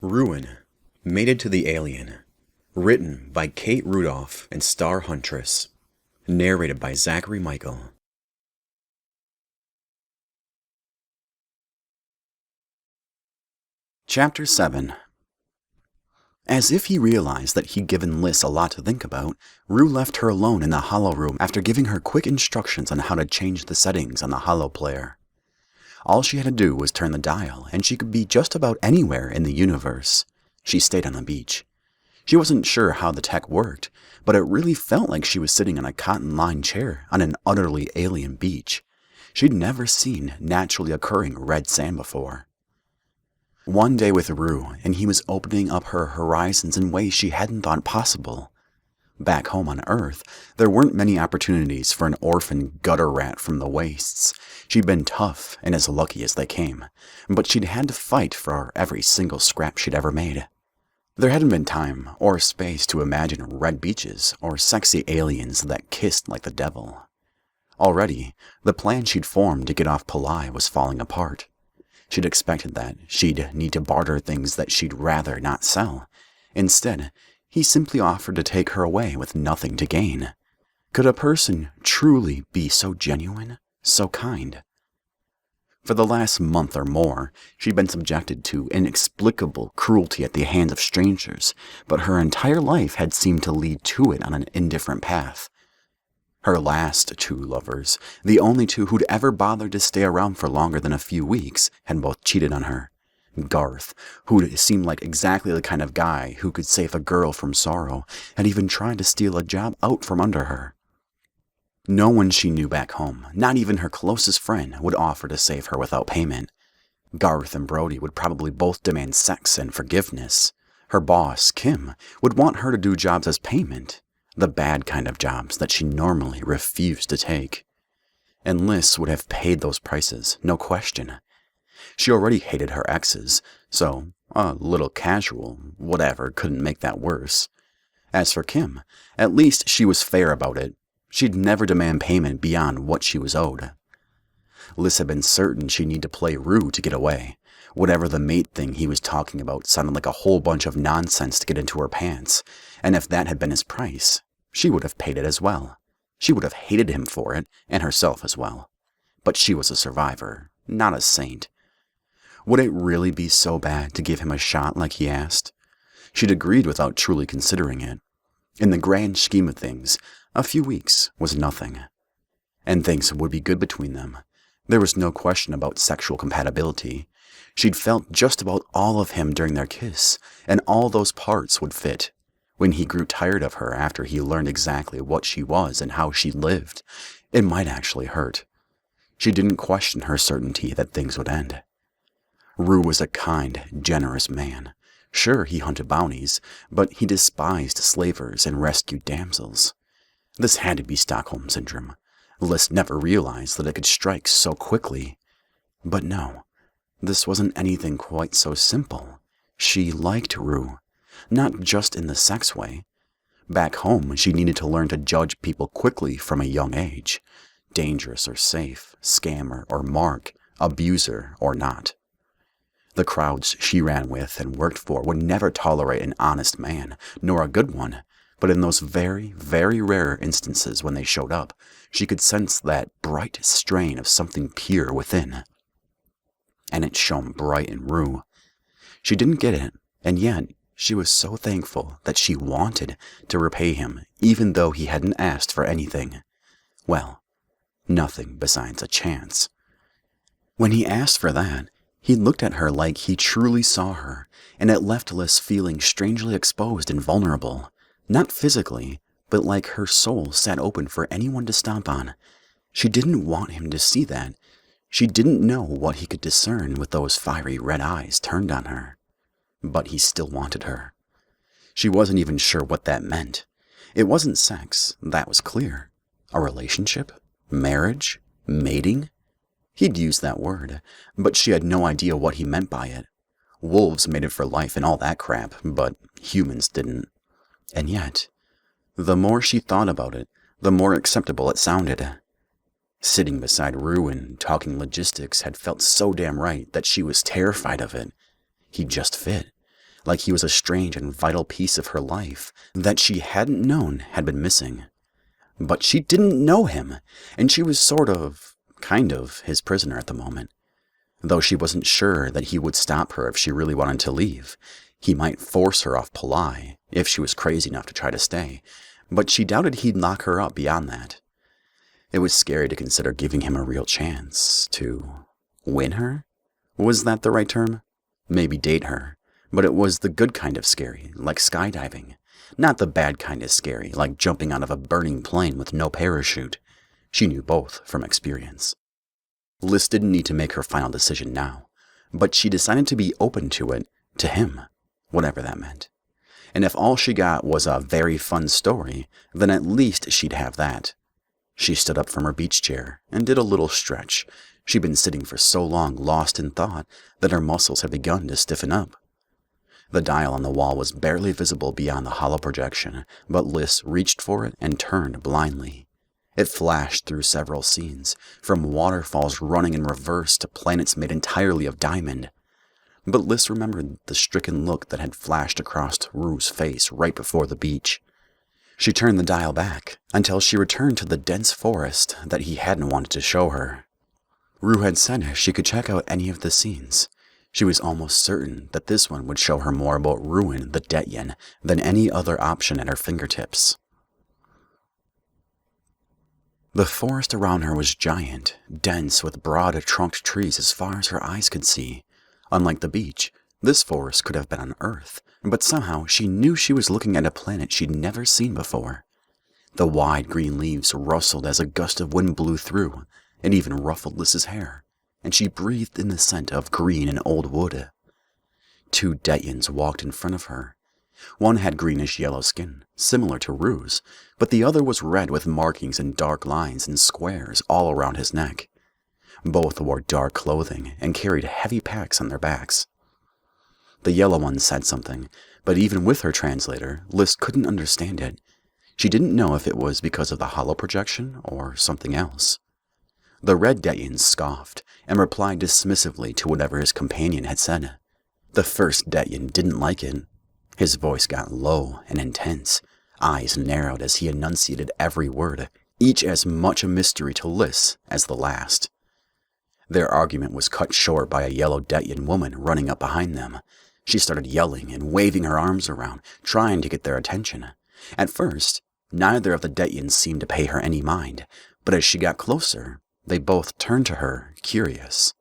Ruwen, Mated to the Alien. Written by Kate Rudolph and Star Huntress. Narrated by Zachary Michael. Chapter 7. As if he realized that he'd given Liz a lot to think about, Rue left her alone in the holo room after giving her quick instructions on how to change the settings on the holo player. All she had to do was turn the dial, and she could be just about anywhere in the universe. She stayed on the beach. She wasn't sure how the tech worked, but it really felt like she was sitting on a cotton-lined chair on an utterly alien beach. She'd never seen naturally occurring red sand before. One day with Rue, and he was opening up her horizons in ways she hadn't thought possible. Back home on Earth, there weren't many opportunities for an orphan gutter rat from the wastes. She'd been tough and as lucky as they came, but she'd had to fight for every single scrap she'd ever made. There hadn't been time or space to imagine red beaches or sexy aliens that kissed like the devil. Already, the plan she'd formed to get off Polai was falling apart. She'd expected that she'd need to barter things that she'd rather not sell. Instead, he simply offered to take her away with nothing to gain. Could a person truly be so genuine, so kind? For the last month or more, she'd been subjected to inexplicable cruelty at the hands of strangers, but her entire life had seemed to lead to it on an indifferent path. Her last two lovers, the only two who'd ever bothered to stay around for longer than a few weeks, had both cheated on her. Garth, who'd seemed like exactly the kind of guy who could save a girl from sorrow, had even tried to steal a job out from under her. No one she knew back home, not even her closest friend, would offer to save her without payment. Garth and Brody would probably both demand sex and forgiveness. Her boss, Kim, would want her to do jobs as payment, the bad kind of jobs that she normally refused to take. And Liz would have paid those prices, no question. She already hated her exes, so a little casual, whatever, couldn't make that worse. As for Kim, at least she was fair about it. She'd never demand payment beyond what she was owed. Liz had been certain she'd need to play Rue to get away. Whatever the mate thing he was talking about sounded like a whole bunch of nonsense to get into her pants, and if that had been his price, she would have paid it as well. She would have hated him for it, and herself as well. But she was a survivor, not a saint. Would it really be so bad to give him a shot like he asked? She'd agreed without truly considering it. In the grand scheme of things, a few weeks was nothing. And things would be good between them. There was no question about sexual compatibility. She'd felt just about all of him during their kiss, and all those parts would fit. When he grew tired of her after he learned exactly what she was and how she lived, it might actually hurt. She didn't question her certainty that things would end. Rue was a kind, generous man. Sure, he hunted bounties, but he despised slavers and rescued damsels. This had to be Stockholm Syndrome. Liz never realized that it could strike so quickly. But no, this wasn't anything quite so simple. She liked Rue, not just in the sex way. Back home, she needed to learn to judge people quickly from a young age. Dangerous or safe, scammer or mark, abuser or not. The crowds she ran with and worked for would never tolerate an honest man, nor a good one, but in those very, very rare instances when they showed up, she could sense that bright strain of something pure within. And it shone bright in Rue. She didn't get it, and yet she was so thankful that she wanted to repay him, even though he hadn't asked for anything. Well, nothing besides a chance. When he asked for that, he looked at her like he truly saw her, and it left Liz feeling strangely exposed and vulnerable. Not physically, but like her soul sat open for anyone to stomp on. She didn't want him to see that. She didn't know what he could discern with those fiery red eyes turned on her. But he still wanted her. She wasn't even sure what that meant. It wasn't sex, that was clear. A relationship? Marriage? Mating? He'd used that word, but she had no idea what he meant by it. Wolves mated for life and all that crap, but humans didn't. And yet, the more she thought about it, the more acceptable it sounded. Sitting beside Ruwen, talking logistics, had felt so damn right that she was terrified of it. He just fit. like he was a strange and vital piece of her life that she hadn't known had been missing. But she didn't know him, and she was kind of, his prisoner at the moment. Though she wasn't sure that he would stop her if she really wanted to leave. He might force her off Polai, if she was crazy enough to try to stay, but she doubted he'd lock her up beyond that. It was scary to consider giving him a real chance to win her? Was that the right term? Maybe date her, but it was the good kind of scary, like skydiving. Not the bad kind of scary, like jumping out of a burning plane with no parachute. She knew both from experience. Liz didn't need to make her final decision now, but she decided to be open to it, to him, whatever that meant. And if all she got was a very fun story, then at least she'd have that. She stood up from her beach chair and did a little stretch. She'd been sitting for so long lost in thought that her muscles had begun to stiffen up. The dial on the wall was barely visible beyond the hollow projection, but Liz reached for it and turned blindly. It flashed through several scenes, from waterfalls running in reverse to planets made entirely of diamond. But Liz remembered the stricken look that had flashed across Ru's face right before the beach. She turned the dial back until she returned to the dense forest that he hadn't wanted to show her. Ru had said she could check out any of the scenes. She was almost certain that this one would show her more about Ruwen the Detyen than any other option at her fingertips. The forest around her was giant, dense with broad-trunked trees as far as her eyes could see. Unlike the beach, this forest could have been on Earth, but somehow she knew she was looking at a planet she'd never seen before. The wide green leaves rustled as a gust of wind blew through, and even ruffled Liz's hair, and she breathed in the scent of green and old wood. Two Detyens walked in front of her. One had greenish-yellow skin, similar to Ru's, but the other was red with markings and dark lines and squares all around his neck. Both wore dark clothing and carried heavy packs on their backs. The yellow one said something, but even with her translator, Liz couldn't understand it. She didn't know if it was because of the hollow projection or something else. The red Detyen scoffed and replied dismissively to whatever his companion had said. The first Detyen didn't like it. His voice got low and intense, eyes narrowed as he enunciated every word, each as much a mystery to Liz as the last. Their argument was cut short by a yellow Detyen woman running up behind them. She started yelling and waving her arms around, trying to get their attention. At first, neither of the Detyens seemed to pay her any mind, but as she got closer, they both turned to her, curious.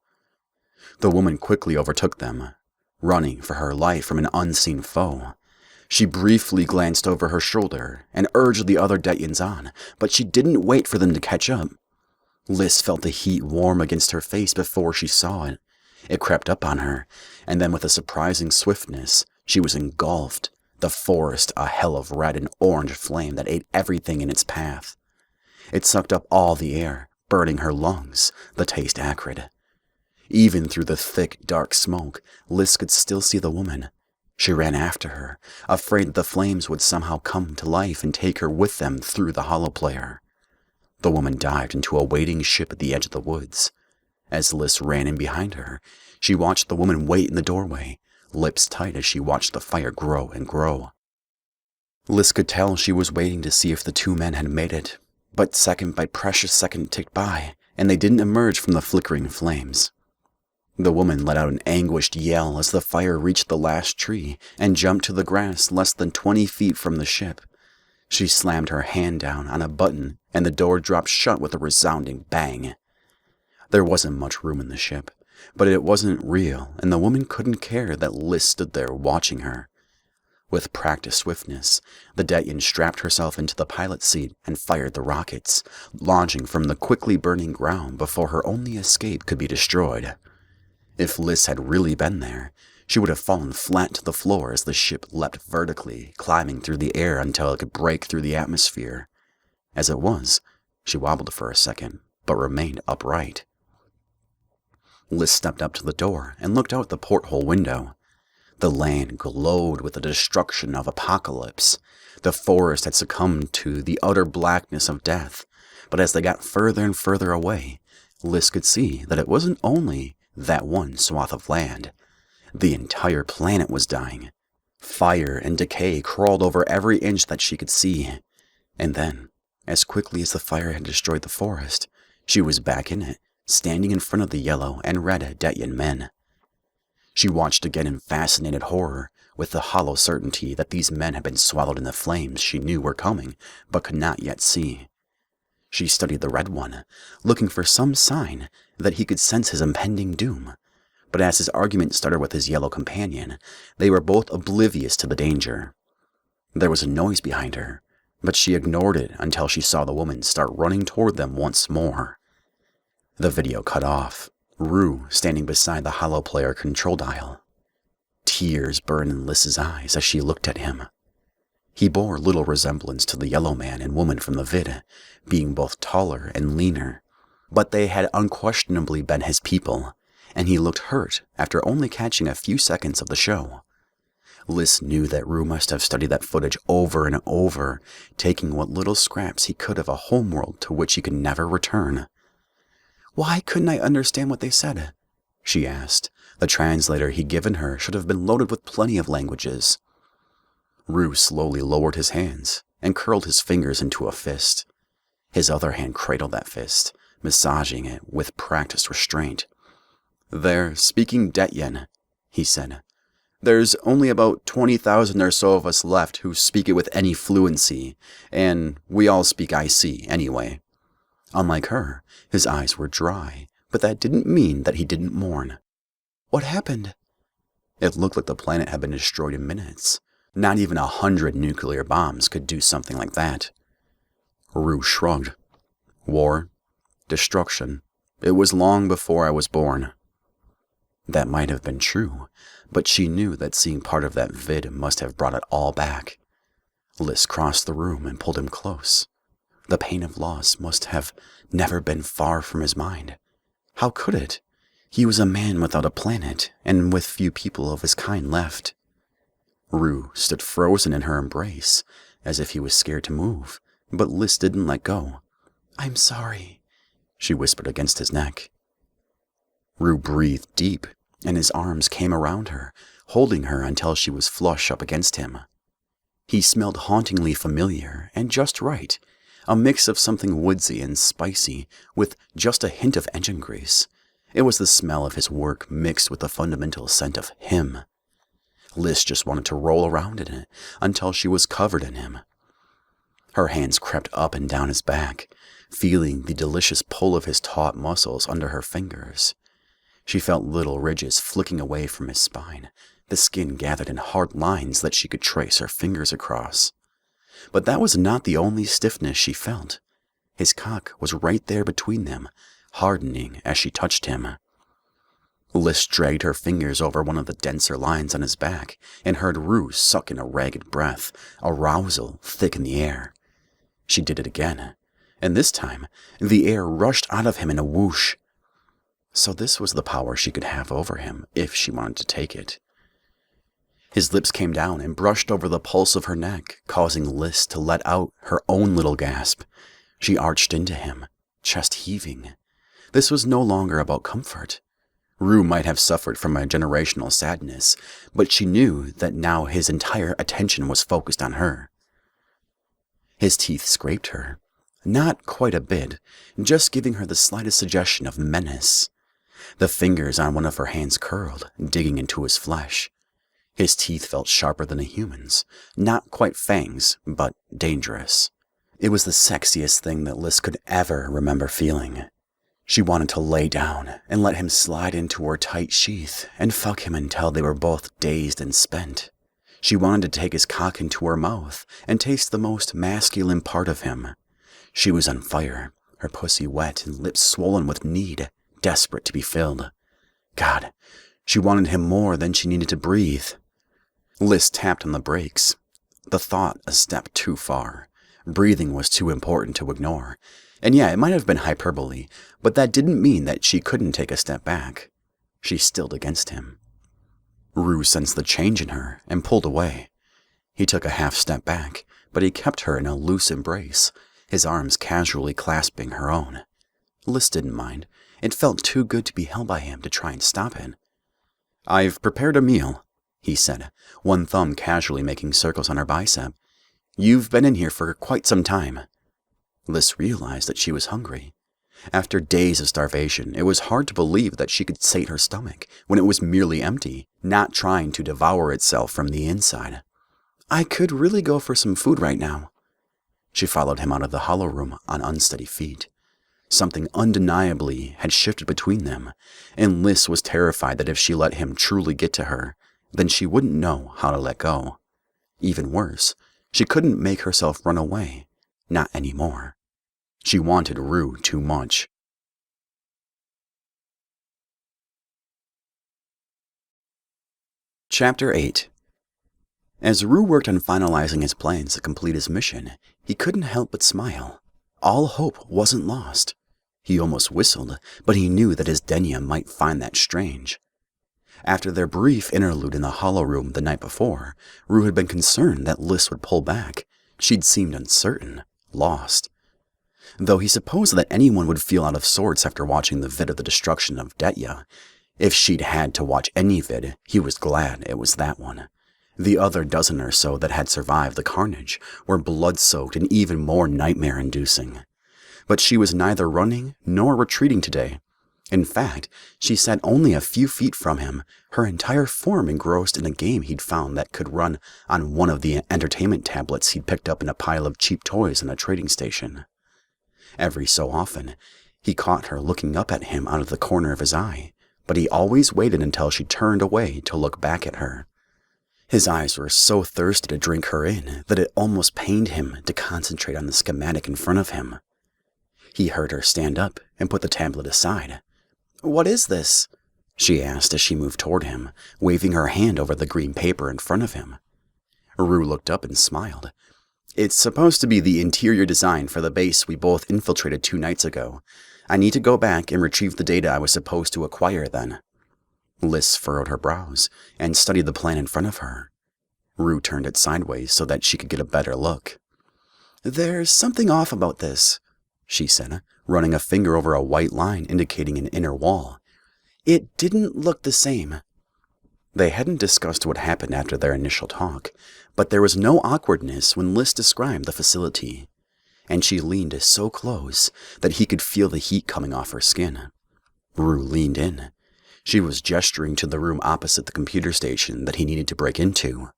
The woman quickly overtook them, running for her life from an unseen foe. She briefly glanced over her shoulder and urged the other Detyens on, but she didn't wait for them to catch up. Liz felt the heat warm against her face before she saw it. It crept up on her, and then with a surprising swiftness, she was engulfed, the forest a hell of red and orange flame that ate everything in its path. It sucked up all the air, burning her lungs, the taste acrid. Even through the thick, dark smoke, Liz could still see the woman. She ran after her, afraid that the flames would somehow come to life and take her with them through the hollow player. The woman dived into a waiting ship at the edge of the woods. As Liz ran in behind her, she watched the woman wait in the doorway, lips tight as she watched the fire grow and grow. Liz could tell she was waiting to see if the two men had made it, but second by precious second ticked by, and they didn't emerge from the flickering flames. The woman let out an anguished yell as the fire reached the last tree and jumped to the grass less than 20 feet from the ship. She slammed her hand down on a button, and the door dropped shut with a resounding bang. There wasn't much room in the ship, but it wasn't real, and the woman couldn't care that Liz stood there watching her. With practiced swiftness, the Detyen strapped herself into the pilot's seat and fired the rockets, launching from the quickly burning ground before her only escape could be destroyed. If Liz had really been there, she would have fallen flat to the floor as the ship leapt vertically, climbing through the air until it could break through the atmosphere. As it was, she wobbled for a second, but remained upright. Liz stepped up to the door and looked out the porthole window. The land glowed with the destruction of apocalypse. The forest had succumbed to the utter blackness of death, but as they got further and further away, Liz could see that it wasn't only that one swath of land. The entire planet was dying, Fire and decay crawled over every inch that she could see. And then, as quickly as the fire had destroyed the forest, she was back in it, standing in front of the yellow and red Detyen men. She watched again in fascinated horror, with the hollow certainty that these men had been swallowed in the flames she knew were coming, but could not yet see. She studied the red one, looking for some sign that he could sense his impending doom. But as his argument started with his yellow companion, they were both oblivious to the danger. There was a noise behind her, but she ignored it until she saw the woman start running toward them once more. The video cut off, Rue standing beside the holo player control dial. Tears burned in Liss's eyes as she looked at him. He bore little resemblance to the yellow man and woman from the vid, being both taller and leaner, but they had unquestionably been his people, and he looked hurt after only catching a few seconds of the show. Liss knew that Rue must have studied that footage over and over, taking what little scraps he could of a homeworld to which he could never return. "Why couldn't I understand what they said?" she asked. The translator he'd given her should have been loaded with plenty of languages. Rue slowly lowered his hands and curled his fingers into a fist. His other hand cradled that fist, massaging it with practiced restraint. "They're speaking Detyen," he said. "There's only about 20,000 or so of us left who speak it with any fluency, and we all speak IC anyway." Unlike her, his eyes were dry, but that didn't mean that he didn't mourn. "What happened?" It looked like the planet had been destroyed in minutes. Not even 100 nuclear bombs could do something like that. Rue shrugged. "War, destruction. It was long before I was born." That might have been true, but she knew that seeing part of that vid must have brought it all back. Liss crossed the room and pulled him close. The pain of loss must have never been far from his mind. How could it? He was a man without a planet, and with few people of his kind left. Rue stood frozen in her embrace, as if he was scared to move, but Liss didn't let go. "I'm sorry," she whispered against his neck. Rue breathed deep, and his arms came around her, holding her until she was flush up against him. He smelled hauntingly familiar and just right, a mix of something woodsy and spicy with just a hint of engine grease. It was the smell of his work mixed with the fundamental scent of him. Liss just wanted to roll around in it until she was covered in him. Her hands crept up and down his back, feeling the delicious pull of his taut muscles under her fingers. She felt little ridges flicking away from his spine, the skin gathered in hard lines that she could trace her fingers across. But that was not the only stiffness she felt. His cock was right there between them, hardening as she touched him. Liss dragged her fingers over one of the denser lines on his back and heard Rue suck in a ragged breath, arousal thick in the air. She did it again, and this time the air rushed out of him in a whoosh. So this was the power she could have over him if she wanted to take it. His lips came down and brushed over the pulse of her neck, causing Liss to let out her own little gasp. She arched into him, chest heaving. This was no longer about comfort. Rue might have suffered from a generational sadness, but she knew that now his entire attention was focused on her. His teeth scraped her. Not quite a bit, just giving her the slightest suggestion of menace. The fingers on one of her hands curled, digging into his flesh. His teeth felt sharper than a human's, not quite fangs, but dangerous. It was the sexiest thing that Liss could ever remember feeling. She wanted to lay down and let him slide into her tight sheath and fuck him until they were both dazed and spent. She wanted to take his cock into her mouth and taste the most masculine part of him. She was on fire, her pussy wet and lips swollen with need, desperate to be filled. God, she wanted him more than she needed to breathe. Liss tapped on the brakes. The thought a step too far. Breathing was too important to ignore. And yeah, it might have been hyperbole, but that didn't mean that she couldn't take a step back. She stilled against him. Rue sensed the change in her and pulled away. He took a half step back, but he kept her in a loose embrace, his arms casually clasping her own. Liss didn't mind. It felt too good to be held by him to try and stop it. "I've prepared a meal," he said, one thumb casually making circles on her bicep. "You've been in here for quite some time." Liz realized that she was hungry. After days of starvation, it was hard to believe that she could sate her stomach when it was merely empty, not trying to devour itself from the inside. "I could really go for some food right now." She followed him out of the hollow room on unsteady feet. Something undeniably had shifted between them, and Liz was terrified that if she let him truly get to her, then she wouldn't know how to let go. Even worse, she couldn't make herself run away. Not anymore. She wanted Rue too much. Chapter 8. As Rue worked on finalizing his plans to complete his mission, he couldn't help but smile. All hope wasn't lost. He almost whistled, but he knew that his Detyen might find that strange. After their brief interlude in the hollow room the night before, Rue had been concerned that Liz would pull back. She'd seemed uncertain, lost. Though he supposed that anyone would feel out of sorts after watching the vid of the destruction of Detyen. If she'd had to watch any vid, he was glad it was that one. The other dozen or so that had survived the carnage were blood-soaked and even more nightmare-inducing. But she was neither running nor retreating today. In fact, she sat only a few feet from him, her entire form engrossed in a game he'd found that could run on one of the entertainment tablets he'd picked up in a pile of cheap toys in a trading station. Every so often, he caught her looking up at him out of the corner of his eye, but he always waited until she turned away to look back at her. His eyes were so thirsty to drink her in that it almost pained him to concentrate on the schematic in front of him. He heard her stand up and put the tablet aside. "What is this?" she asked as she moved toward him, waving her hand over the green paper in front of him. Rue looked up and smiled. "It's supposed to be the interior design for the base we both infiltrated 2 nights ago. I need to go back and retrieve the data I was supposed to acquire then." Liz furrowed her brows and studied the plan in front of her. Rue turned it sideways so that she could get a better look. "There's something off about this," she said, running a finger over a white line indicating an inner wall. "It didn't look the same." They hadn't discussed what happened after their initial talk, but there was no awkwardness when Liz described the facility, and she leaned so close that he could feel the heat coming off her skin. Rue leaned in. She was gesturing to the room opposite the computer station that he needed to break into.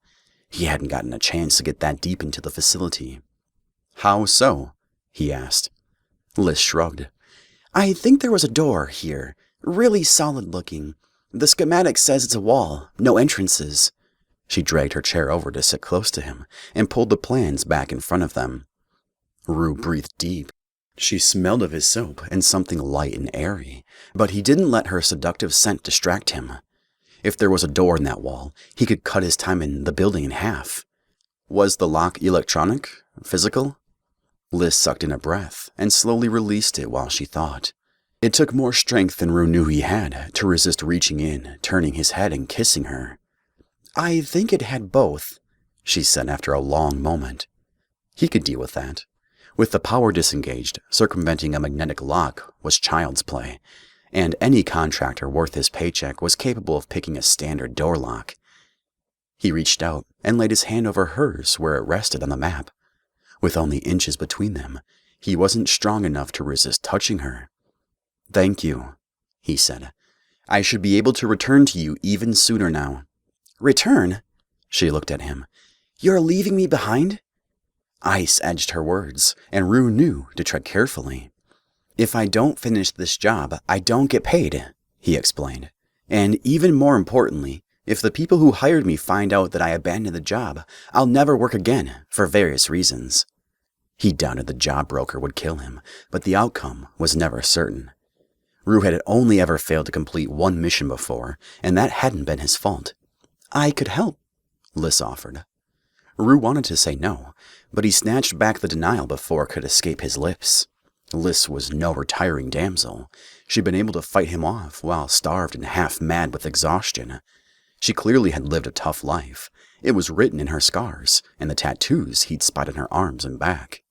He hadn't gotten a chance to get that deep into the facility. "How so?" he asked. Liz shrugged. "I think there was a door here, really solid looking. The schematic says it's a wall, no entrances." She dragged her chair over to sit close to him and pulled the plans back in front of them. Rue breathed deep. She smelled of his soap and something light and airy, but he didn't let her seductive scent distract him. If there was a door in that wall, he could cut his time in the building in half. Was the lock electronic? Physical? Liz sucked in a breath and slowly released it while she thought. It took more strength than Rue knew he had to resist reaching in, turning his head and kissing her. "I think it had both," she said after a long moment. He could deal with that. With the power disengaged, circumventing a magnetic lock was child's play, and any contractor worth his paycheck was capable of picking a standard door lock. He reached out and laid his hand over hers where it rested on the map. With only inches between them, he wasn't strong enough to resist touching her. "Thank you," he said. "I should be able to return to you even sooner now." "Return?" She looked at him. "You're leaving me behind?" Ice edged her words, and Rue knew to tread carefully. "If I don't finish this job, I don't get paid," he explained. "And even more importantly, if the people who hired me find out that I abandoned the job, I'll never work again, for various reasons." He doubted the job broker would kill him, but the outcome was never certain. Rue had only ever failed to complete one mission before, and that hadn't been his fault. "I could help," Liz offered. Rue wanted to say no, but he snatched back the denial before it could escape his lips. Liz was no retiring damsel. She'd been able to fight him off while starved and half mad with exhaustion. She clearly had lived a tough life. It was written in her scars and the tattoos he'd spotted on her arms and back.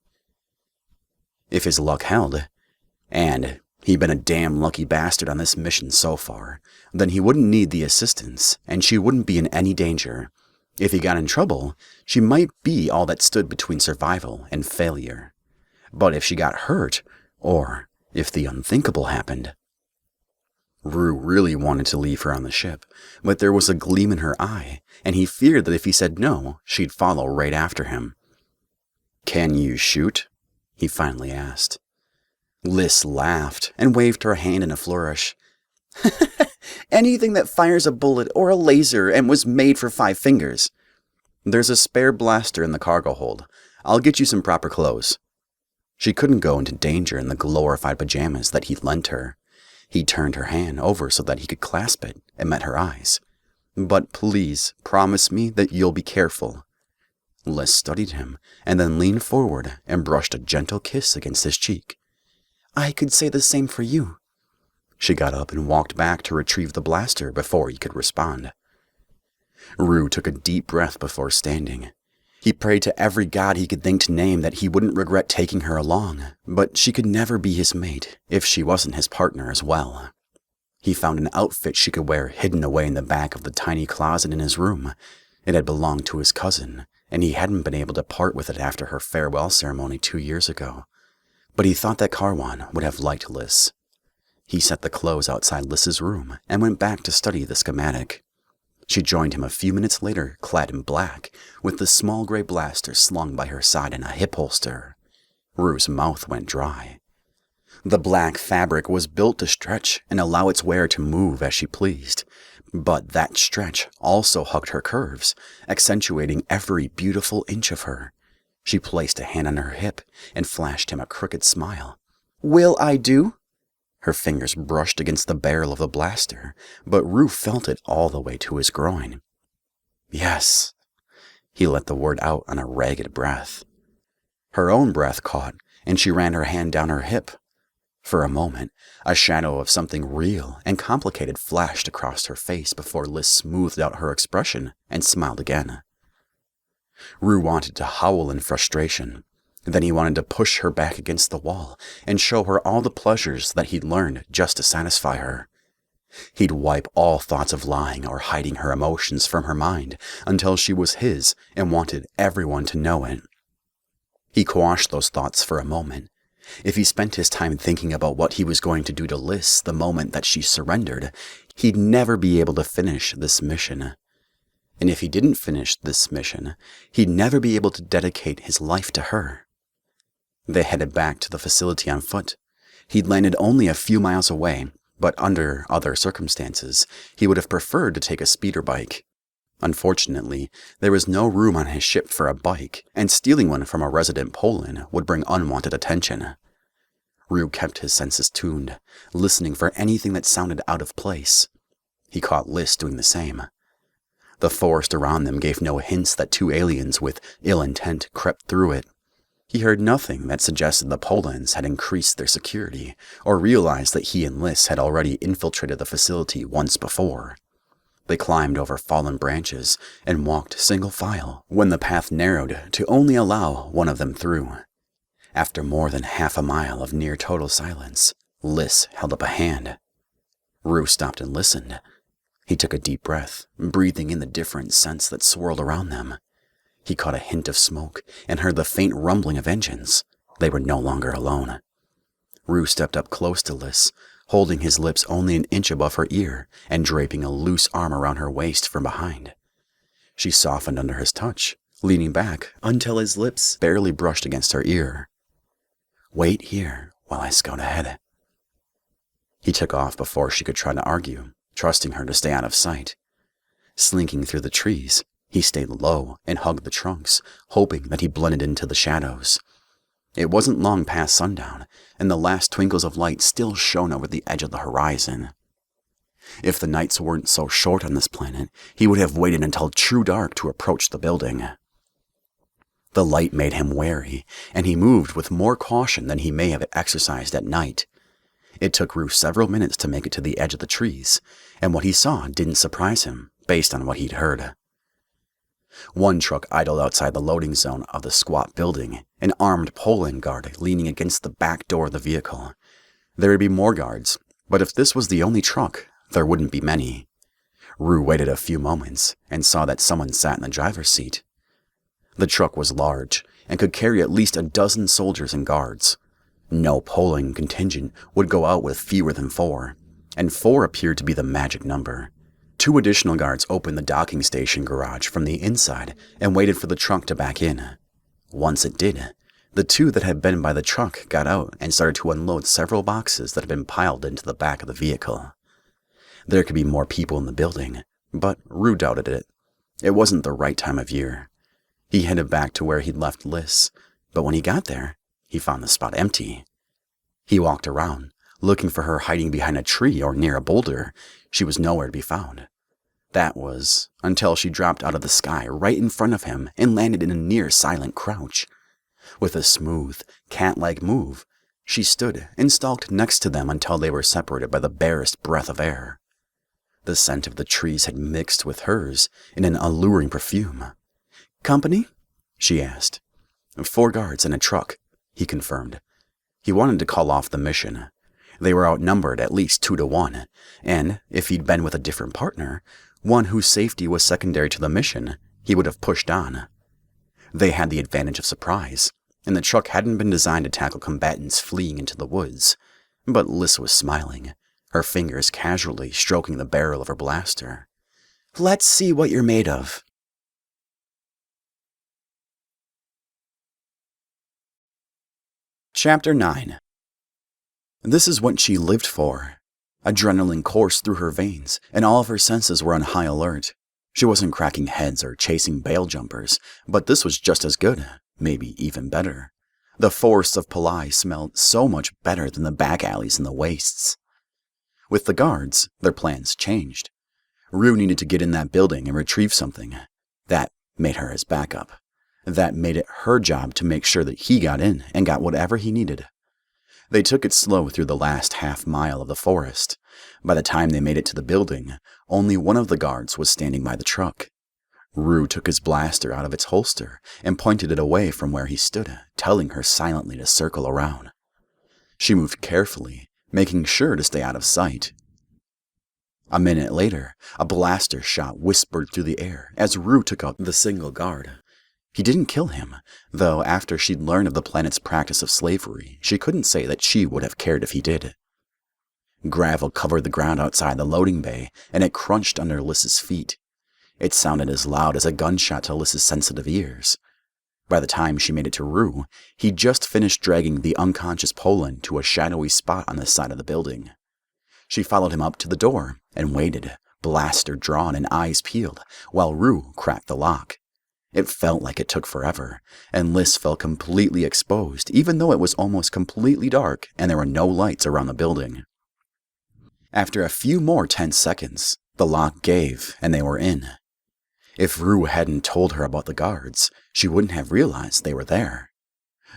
If his luck held, and He'd been a damn lucky bastard on this mission so far. Then he wouldn't need the assistance, and she wouldn't be in any danger. If he got in trouble, she might be all that stood between survival and failure. But if she got hurt, or if the unthinkable happened... Rue really wanted to leave her on the ship, but there was a gleam in her eye, and he feared that if he said no, she'd follow right after him. "Can you shoot?" he finally asked. Liz laughed and waved her hand in a flourish. "Anything that fires a bullet or a laser and was made for 5 fingers. There's a spare blaster in the cargo hold. I'll get you some proper clothes." She couldn't go into danger in the glorified pajamas that he'd lent her. He turned her hand over so that he could clasp it and met her eyes. "But please, promise me that you'll be careful." Liz studied him and then leaned forward and brushed a gentle kiss against his cheek. "I could say the same for you." She got up and walked back to retrieve the blaster before he could respond. Rue took a deep breath before standing. He prayed to every god he could think to name that he wouldn't regret taking her along, but she could never be his mate if she wasn't his partner as well. He found an outfit she could wear hidden away in the back of the tiny closet in his room. It had belonged to his cousin, and he hadn't been able to part with it after her farewell ceremony 2 years ago. But he thought that Carwan would have liked Liz. He set the clothes outside Liz's room and went back to study the schematic. She joined him a few minutes later, clad in black, with the small gray blaster slung by her side in a hip holster. Rue's mouth went dry. The black fabric was built to stretch and allow its wearer to move as she pleased, but that stretch also hugged her curves, accentuating every beautiful inch of her. She placed a hand on her hip and flashed him a crooked smile. "Will I do?" Her fingers brushed against the barrel of the blaster, but Rue felt it all the way to his groin. "Yes." He let the word out on a ragged breath. Her own breath caught, and she ran her hand down her hip. For a moment, a shadow of something real and complicated flashed across her face before Liz smoothed out her expression and smiled again. Rue wanted to howl in frustration. Then he wanted to push her back against the wall and show her all the pleasures that he'd learned just to satisfy her. He'd wipe all thoughts of lying or hiding her emotions from her mind until she was his and wanted everyone to know it. He quashed those thoughts for a moment. If he spent his time thinking about what he was going to do to Liz the moment that she surrendered, he'd never be able to finish this mission. And if he didn't finish this mission, he'd never be able to dedicate his life to her. They headed back to the facility on foot. He'd landed only a few miles away, but under other circumstances, he would have preferred to take a speeder bike. Unfortunately, there was no room on his ship for a bike, and stealing one from a resident Polan would bring unwanted attention. Rue kept his senses tuned, listening for anything that sounded out of place. He caught Liz doing the same. The forest around them gave no hints that 2 aliens with ill intent crept through it. He heard nothing that suggested the Polans had increased their security, or realized that he and Liz had already infiltrated the facility once before. They climbed over fallen branches and walked single file when the path narrowed to only allow one of them through. After more than half a mile of near total silence, Liz held up a hand. Rue stopped and listened. He took a deep breath, breathing in the different scents that swirled around them. He caught a hint of smoke and heard the faint rumbling of engines. They were no longer alone. Rue stepped up close to Liz, holding his lips only an inch above her ear and draping a loose arm around her waist from behind. She softened under his touch, leaning back until his lips barely brushed against her ear. "Wait here while I scout ahead." He took off before she could try to argue, trusting her to stay out of sight. Slinking through the trees, he stayed low and hugged the trunks, hoping that he blended into the shadows. It wasn't long past sundown, and the last twinkles of light still shone over the edge of the horizon. If the nights weren't so short on this planet, he would have waited until true dark to approach the building. The light made him wary, and he moved with more caution than he may have exercised at night. It took Rue several minutes to make it to the edge of the trees, and what he saw didn't surprise him, based on what he'd heard. One truck idled outside the loading zone of the squat building, an armed Polan guard leaning against the back door of the vehicle. There would be more guards, but if this was the only truck, there wouldn't be many. Rue waited a few moments and saw that someone sat in the driver's seat. The truck was large and could carry at least a dozen soldiers and guards. No polling contingent would go out with fewer than 4, and 4 appeared to be the magic number. 2 additional guards opened the docking station garage from the inside and waited for the truck to back in. Once it did, the 2 that had been by the truck got out and started to unload several boxes that had been piled into the back of the vehicle. There could be more people in the building, but Rue doubted it. It wasn't the right time of year. He headed back to where he'd left Liz, but when he got there, he found the spot empty. He walked around, looking for her hiding behind a tree or near a boulder. She was nowhere to be found. That was until she dropped out of the sky right in front of him and landed in a near-silent crouch. With a smooth, cat-like move, she stood and stalked next to them until they were separated by the barest breath of air. The scent of the trees had mixed with hers in an alluring perfume. "Company?" she asked. 4 guards and a truck, he confirmed. He wanted to call off the mission. They were outnumbered at least 2 to 1, and if he'd been with a different partner, one whose safety was secondary to the mission, he would have pushed on. They had the advantage of surprise, and the truck hadn't been designed to tackle combatants fleeing into the woods. But Liz was smiling, her fingers casually stroking the barrel of her blaster. "Let's see what you're made of." Chapter 9. This is what she lived for. Adrenaline coursed through her veins, and all of her senses were on high alert. She wasn't cracking heads or chasing bail jumpers, but this was just as good, maybe even better. The forests of Polai smelled so much better than the back alleys and the wastes. With the guards, their plans changed. Rue needed to get in that building and retrieve something. That made her his backup. That made it her job to make sure that he got in and got whatever he needed. They took it slow through the last half-mile of the forest. By the time they made it to the building, only one of the guards was standing by the truck. Rue took his blaster out of its holster and pointed it away from where he stood, telling her silently to circle around. She moved carefully, making sure to stay out of sight. A minute later, a blaster shot whispered through the air as Rue took out the single guard. He didn't kill him, though after she'd learned of the planet's practice of slavery, she couldn't say that she would have cared if he did. Gravel covered the ground outside the loading bay, and it crunched under Liz's feet. It sounded as loud as a gunshot to Liz's sensitive ears. By the time she made it to Rue, he'd just finished dragging the unconscious Poland to a shadowy spot on the side of the building. She followed him up to the door and waited, blaster drawn and eyes peeled, while Rue cracked the lock. It felt like it took forever, and Liz felt completely exposed, even though it was almost completely dark and there were no lights around the building. After a few more tense seconds, the lock gave and they were in. If Rue hadn't told her about the guards, she wouldn't have realized they were there.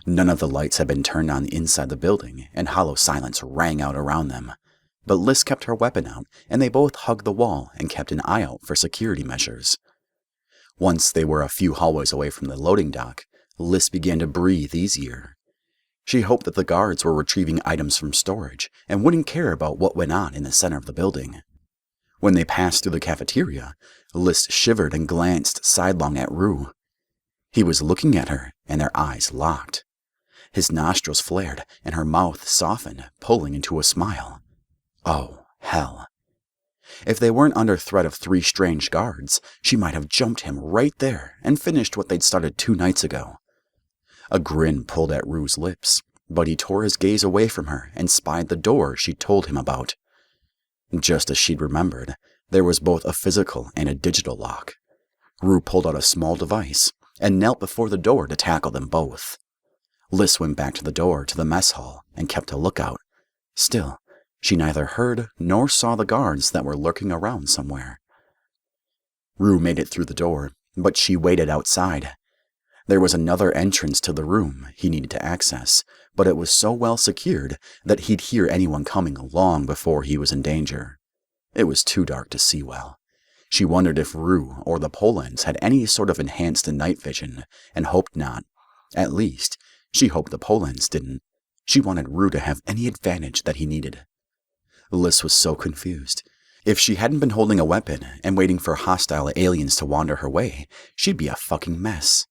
None of the lights had been turned on inside the building, and hollow silence rang out around them. But Liz kept her weapon out, and they both hugged the wall and kept an eye out for security measures. Once they were a few hallways away from the loading dock, Liz began to breathe easier. She hoped that the guards were retrieving items from storage and wouldn't care about what went on in the center of the building. When they passed through the cafeteria, Liz shivered and glanced sidelong at Rue. He was looking at her, and their eyes locked. His nostrils flared, and her mouth softened, pulling into a smile. Oh, hell. If they weren't under threat of 3 strange guards, she might have jumped him right there and finished what they'd started 2 nights ago. A grin pulled at Rue's lips, but he tore his gaze away from her and spied the door she'd told him about. Just as she'd remembered, there was both a physical and a digital lock. Rue pulled out a small device and knelt before the door to tackle them both. Liz went back to the door to the mess hall and kept a lookout. Still, she neither heard nor saw the guards that were lurking around somewhere. Rue made it through the door, but she waited outside. There was another entrance to the room he needed to access, but it was so well secured that he'd hear anyone coming long before he was in danger. It was too dark to see well. She wondered if Rue or the Polans had any sort of enhanced night vision, and hoped not. At least, she hoped the Polans didn't. She wanted Rue to have any advantage that he needed. Liz was so confused. If she hadn't been holding a weapon and waiting for hostile aliens to wander her way, she'd be a fucking mess.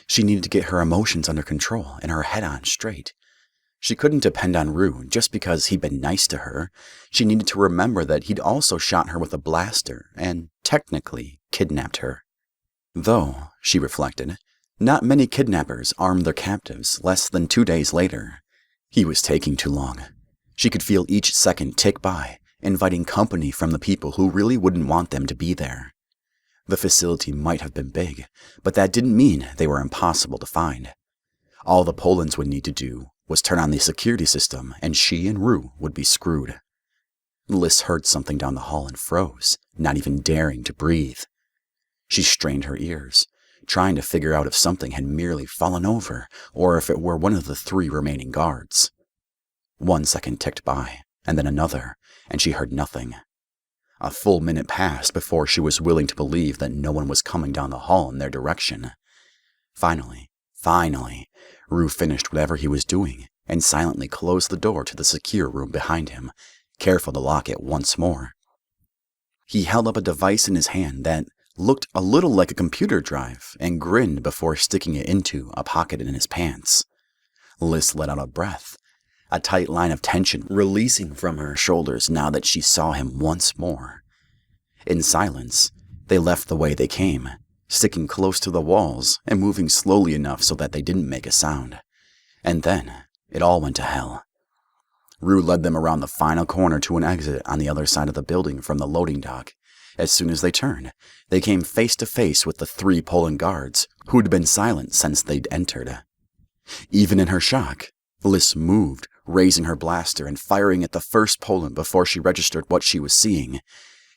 She needed to get her emotions under control and her head on straight. She couldn't depend on Rue just because he'd been nice to her. She needed to remember that he'd also shot her with a blaster and, technically, kidnapped her. Though, she reflected, not many kidnappers armed their captives less than 2 days later. He was taking too long. She could feel each second tick by, inviting company from the people who really wouldn't want them to be there. The facility might have been big, but that didn't mean they were impossible to find. All the Polans would need to do was turn on the security system, and she and Rue would be screwed. Liz heard something down the hall and froze, not even daring to breathe. She strained her ears, trying to figure out if something had merely fallen over, or if it were one of the 3 remaining guards. 1 second ticked by, and then another, and she heard nothing. A full minute passed before she was willing to believe that no one was coming down the hall in their direction. Finally, Rue finished whatever he was doing and silently closed the door to the secure room behind him, careful to lock it once more. He held up a device in his hand that looked a little like a computer drive and grinned before sticking it into a pocket in his pants. Liz let out a breath, a tight line of tension releasing from her shoulders now that she saw him once more. In silence, they left the way they came, sticking close to the walls and moving slowly enough so that they didn't make a sound. And then, it all went to hell. Rue led them around the final corner to an exit on the other side of the building from the loading dock. As soon as they turned, they came face to face with the 3 Poland guards, who'd been silent since they'd entered. Even in her shock, Liz moved, raising her blaster and firing at the first Poland before she registered what she was seeing.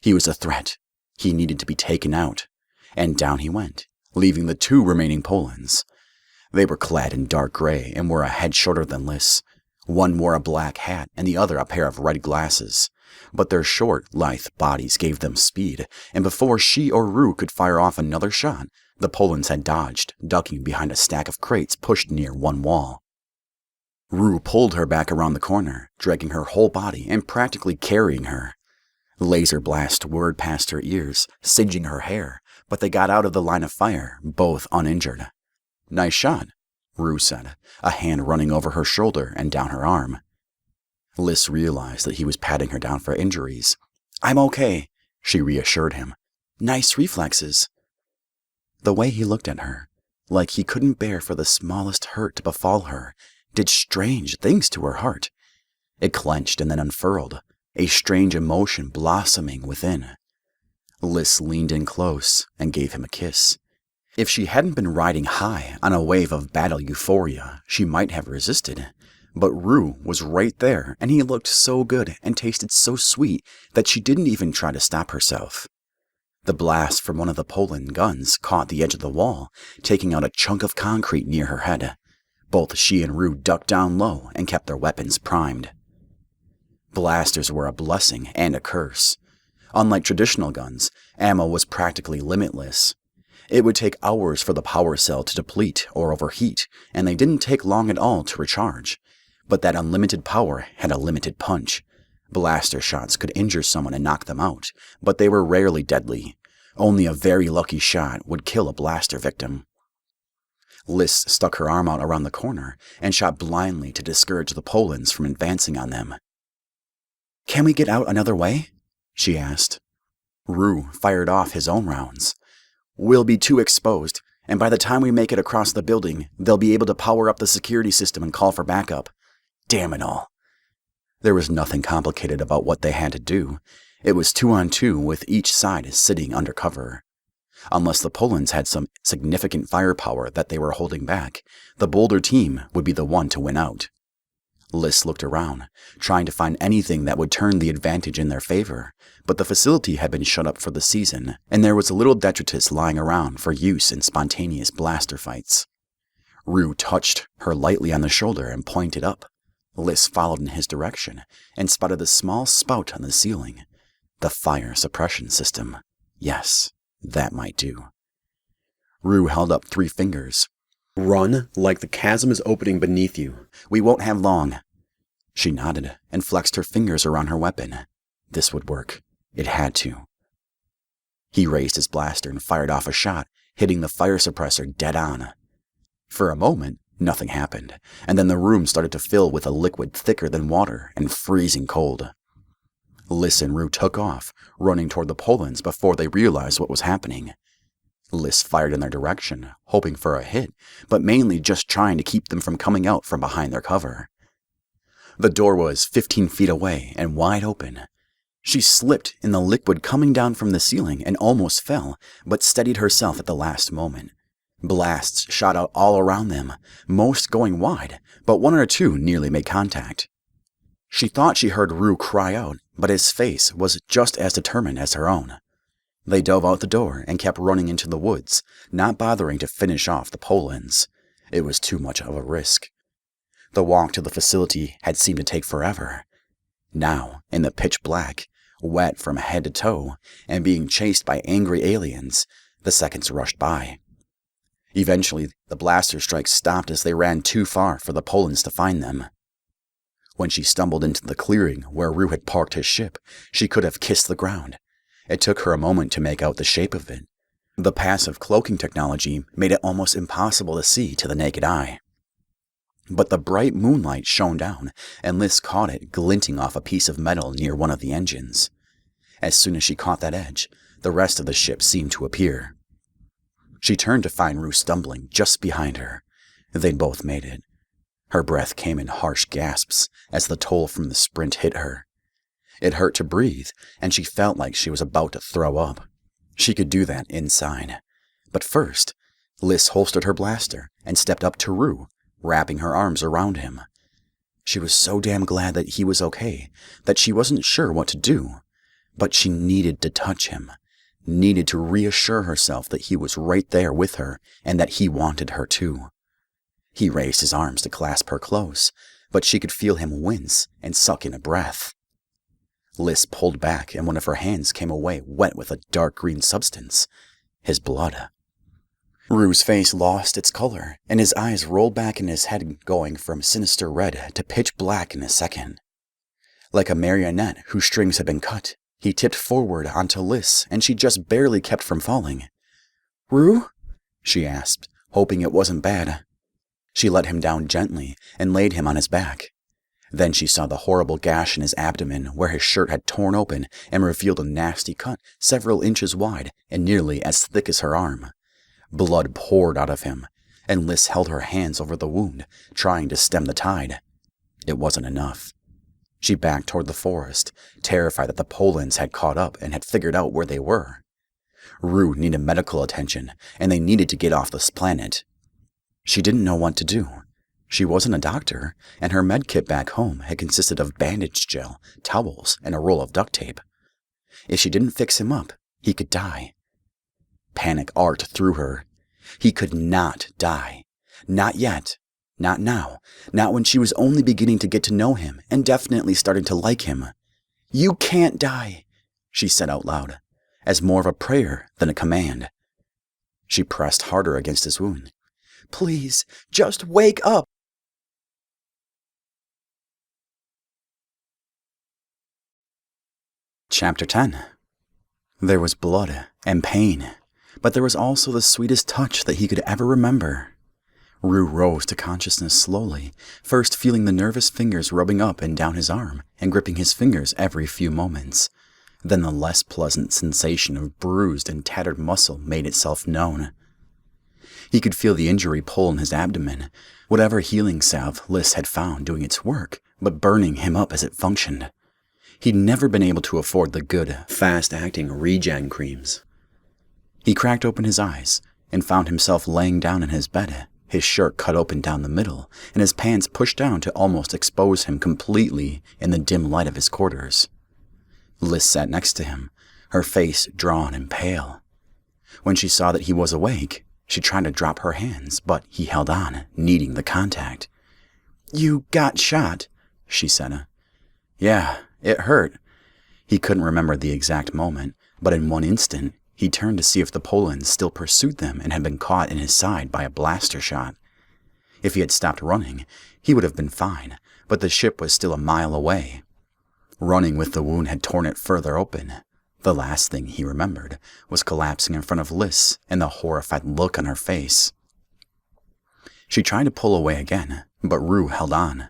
He was a threat. He needed to be taken out. And down he went, leaving the 2 remaining Polans. They were clad in dark gray and were a head shorter than Liz. One wore a black hat and the other a pair of red glasses. But their short, lithe bodies gave them speed, and before she or Rue could fire off another shot, the Polans had dodged, ducking behind a stack of crates pushed near one wall. Rue pulled her back around the corner, dragging her whole body and practically carrying her. Laser blasts whirred past her ears, singeing her hair, but they got out of the line of fire, both uninjured. "Nice shot," Rue said, a hand running over her shoulder and down her arm. Liz realized that he was patting her down for injuries. "I'm okay," she reassured him. "Nice reflexes." The way he looked at her, like he couldn't bear for the smallest hurt to befall her, did strange things to her heart. It clenched and then unfurled, a strange emotion blossoming within. Liz leaned in close and gave him a kiss. If she hadn't been riding high on a wave of battle euphoria, she might have resisted. But Rue was right there, and he looked so good and tasted so sweet that she didn't even try to stop herself. The blast from one of the Poland guns caught the edge of the wall, taking out a chunk of concrete near her head. Both she and Rue ducked down low and kept their weapons primed. Blasters were a blessing and a curse. Unlike traditional guns, ammo was practically limitless. It would take hours for the power cell to deplete or overheat, and they didn't take long at all to recharge. But that unlimited power had a limited punch. Blaster shots could injure someone and knock them out, but they were rarely deadly. Only a very lucky shot would kill a blaster victim. Liz stuck her arm out around the corner and shot blindly to discourage the Polans from advancing on them. "Can we get out another way?" she asked. Rue fired off his own rounds. "We'll be too exposed, and by the time we make it across the building, they'll be able to power up the security system and call for backup. Damn it all." There was nothing complicated about what they had to do. It was 2-on-2 with each side sitting under cover. Unless the Polans had some significant firepower that they were holding back, the bolder team would be the one to win out. Liz looked around, trying to find anything that would turn the advantage in their favor, but the facility had been shut up for the season, and there was a little detritus lying around for use in spontaneous blaster fights. Rue touched her lightly on the shoulder and pointed up. Liz followed in his direction and spotted a small spout on the ceiling. The fire suppression system. Yes, that might do. Rue held up 3 fingers. Run like the chasm is opening beneath you. We won't have long. She nodded and flexed her fingers around her weapon. This would work. It had to. He raised his blaster and fired off a shot, hitting the fire suppressor dead on. For a moment, nothing happened, and then the room started to fill with a liquid thicker than water and freezing cold. Liss and Rue took off, running toward the Polans before they realized what was happening. Liss fired in their direction, hoping for a hit, but mainly just trying to keep them from coming out from behind their cover. The door was 15 feet away and wide open. She slipped in the liquid coming down from the ceiling and almost fell, but steadied herself at the last moment. Blasts shot out all around them, most going wide, but one or two nearly made contact. She thought she heard Rue cry out, but his face was just as determined as her own. They dove out the door and kept running into the woods, not bothering to finish off the Polans. It was too much of a risk. The walk to the facility had seemed to take forever. Now, in the pitch black, wet from head to toe, and being chased by angry aliens, the seconds rushed by. Eventually, the blaster strikes stopped as they ran too far for the Polans to find them. When she stumbled into the clearing where Rue had parked his ship, she could have kissed the ground. It took her a moment to make out the shape of it. The passive cloaking technology made it almost impossible to see to the naked eye. But the bright moonlight shone down, and Liss caught it glinting off a piece of metal near one of the engines. As soon as she caught that edge, the rest of the ship seemed to appear. She turned to find Rue stumbling just behind her. They'd both made it. Her breath came in harsh gasps as the toll from the sprint hit her. It hurt to breathe, and she felt like she was about to throw up. She could do that inside. But first, Liss holstered her blaster and stepped up to Rue, wrapping her arms around him. She was so damn glad that he was okay, that she wasn't sure what to do. But she needed to touch him, needed to reassure herself that he was right there with her and that he wanted her too. He raised his arms to clasp her close, but she could feel him wince and suck in a breath. Liss pulled back and one of her hands came away wet with a dark green substance, his blood. Rue's face lost its color, and his eyes rolled back in his head, going from sinister red to pitch black in a second. Like a marionette whose strings had been cut, he tipped forward onto Liss, and she just barely kept from falling. "Rue?" she asked, hoping it wasn't bad. She let him down gently and laid him on his back. Then she saw the horrible gash in his abdomen where his shirt had torn open and revealed a nasty cut several inches wide and nearly as thick as her arm. Blood poured out of him, and Liss held her hands over the wound, trying to stem the tide. It wasn't enough. She backed toward the forest, terrified that the Polans had caught up and had figured out where they were. Rue needed medical attention, and they needed to get off this planet. She didn't know what to do. She wasn't a doctor, and her med kit back home had consisted of bandage gel, towels, and a roll of duct tape. If she didn't fix him up, he could die. Panic arced through her. He could not die. Not yet. Not now. Not when she was only beginning to get to know him and definitely starting to like him. "You can't die," she said out loud, as more of a prayer than a command. She pressed harder against his wound. "Please, just wake up." Chapter 10. There was blood and pain, but there was also the sweetest touch that he could ever remember. Rue rose to consciousness slowly, first feeling the nervous fingers rubbing up and down his arm and gripping his fingers every few moments. Then the less pleasant sensation of bruised and tattered muscle made itself known. He could feel the injury pull in his abdomen, whatever healing salve Liss had found doing its work, but burning him up as it functioned. He'd never been able to afford the good, fast-acting regen creams. He cracked open his eyes and found himself laying down in his bed, his shirt cut open down the middle, and his pants pushed down to almost expose him completely in the dim light of his quarters. Liss sat next to him, her face drawn and pale. When she saw that he was awake, she tried to drop her hands, but he held on, needing the contact. "You got shot," she said. "Yeah, it hurt." He couldn't remember the exact moment, but in one instant, he turned to see if the Polans still pursued them and had been caught in his side by a blaster shot. If he had stopped running, he would have been fine, but the ship was still a mile away. Running with the wound had torn it further open. The last thing he remembered was collapsing in front of Liz and the horrified look on her face. She tried to pull away again, but Rue held on.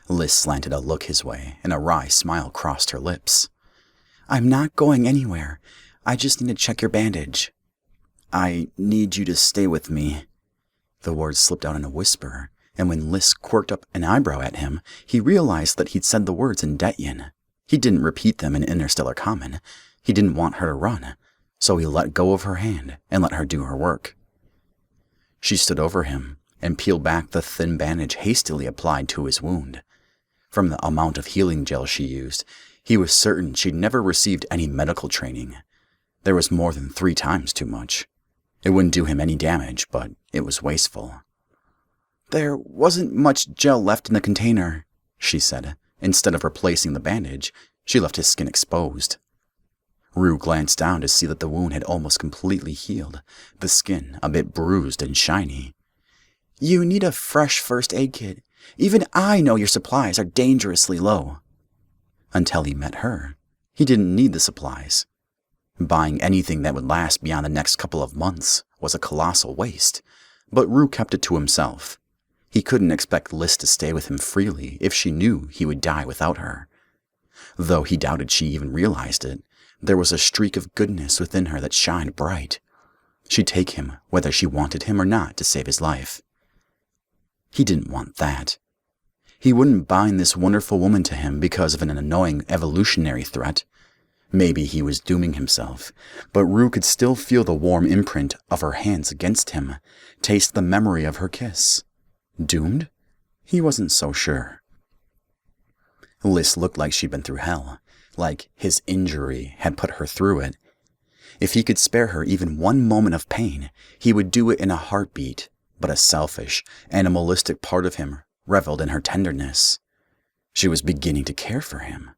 Liz slanted a look his way, and a wry smile crossed her lips. "I'm not going anywhere. I just need to check your bandage." "I need you to stay with me." The words slipped out in a whisper, and when Liz quirked up an eyebrow at him, he realized that he'd said the words in Detyen. He didn't repeat them in Interstellar Common. He didn't want her to run, so he let go of her hand and let her do her work. She stood over him and peeled back the thin bandage hastily applied to his wound. From the amount of healing gel she used, he was certain she'd never received any medical training. There was more than 3 times too much. It wouldn't do him any damage, but it was wasteful. "There wasn't much gel left in the container," she said. Instead of replacing the bandage, she left his skin exposed. Rue glanced down to see that the wound had almost completely healed, the skin a bit bruised and shiny. "You need a fresh first aid kit. Even I know your supplies are dangerously low." Until he met her, he didn't need the supplies. Buying anything that would last beyond the next couple of months was a colossal waste, but Rue kept it to himself. He couldn't expect Liz to stay with him freely if she knew he would die without her. Though he doubted she even realized it, there was a streak of goodness within her that shined bright. She'd take him whether she wanted him or not to save his life. He didn't want that. He wouldn't bind this wonderful woman to him because of an annoying evolutionary threat. Maybe he was dooming himself, but Rue could still feel the warm imprint of her hands against him, taste the memory of her kiss. Doomed? He wasn't so sure. Liz looked like she'd been through hell, like his injury had put her through it. If he could spare her even one moment of pain, he would do it in a heartbeat, but a selfish, animalistic part of him reveled in her tenderness. She was beginning to care for him.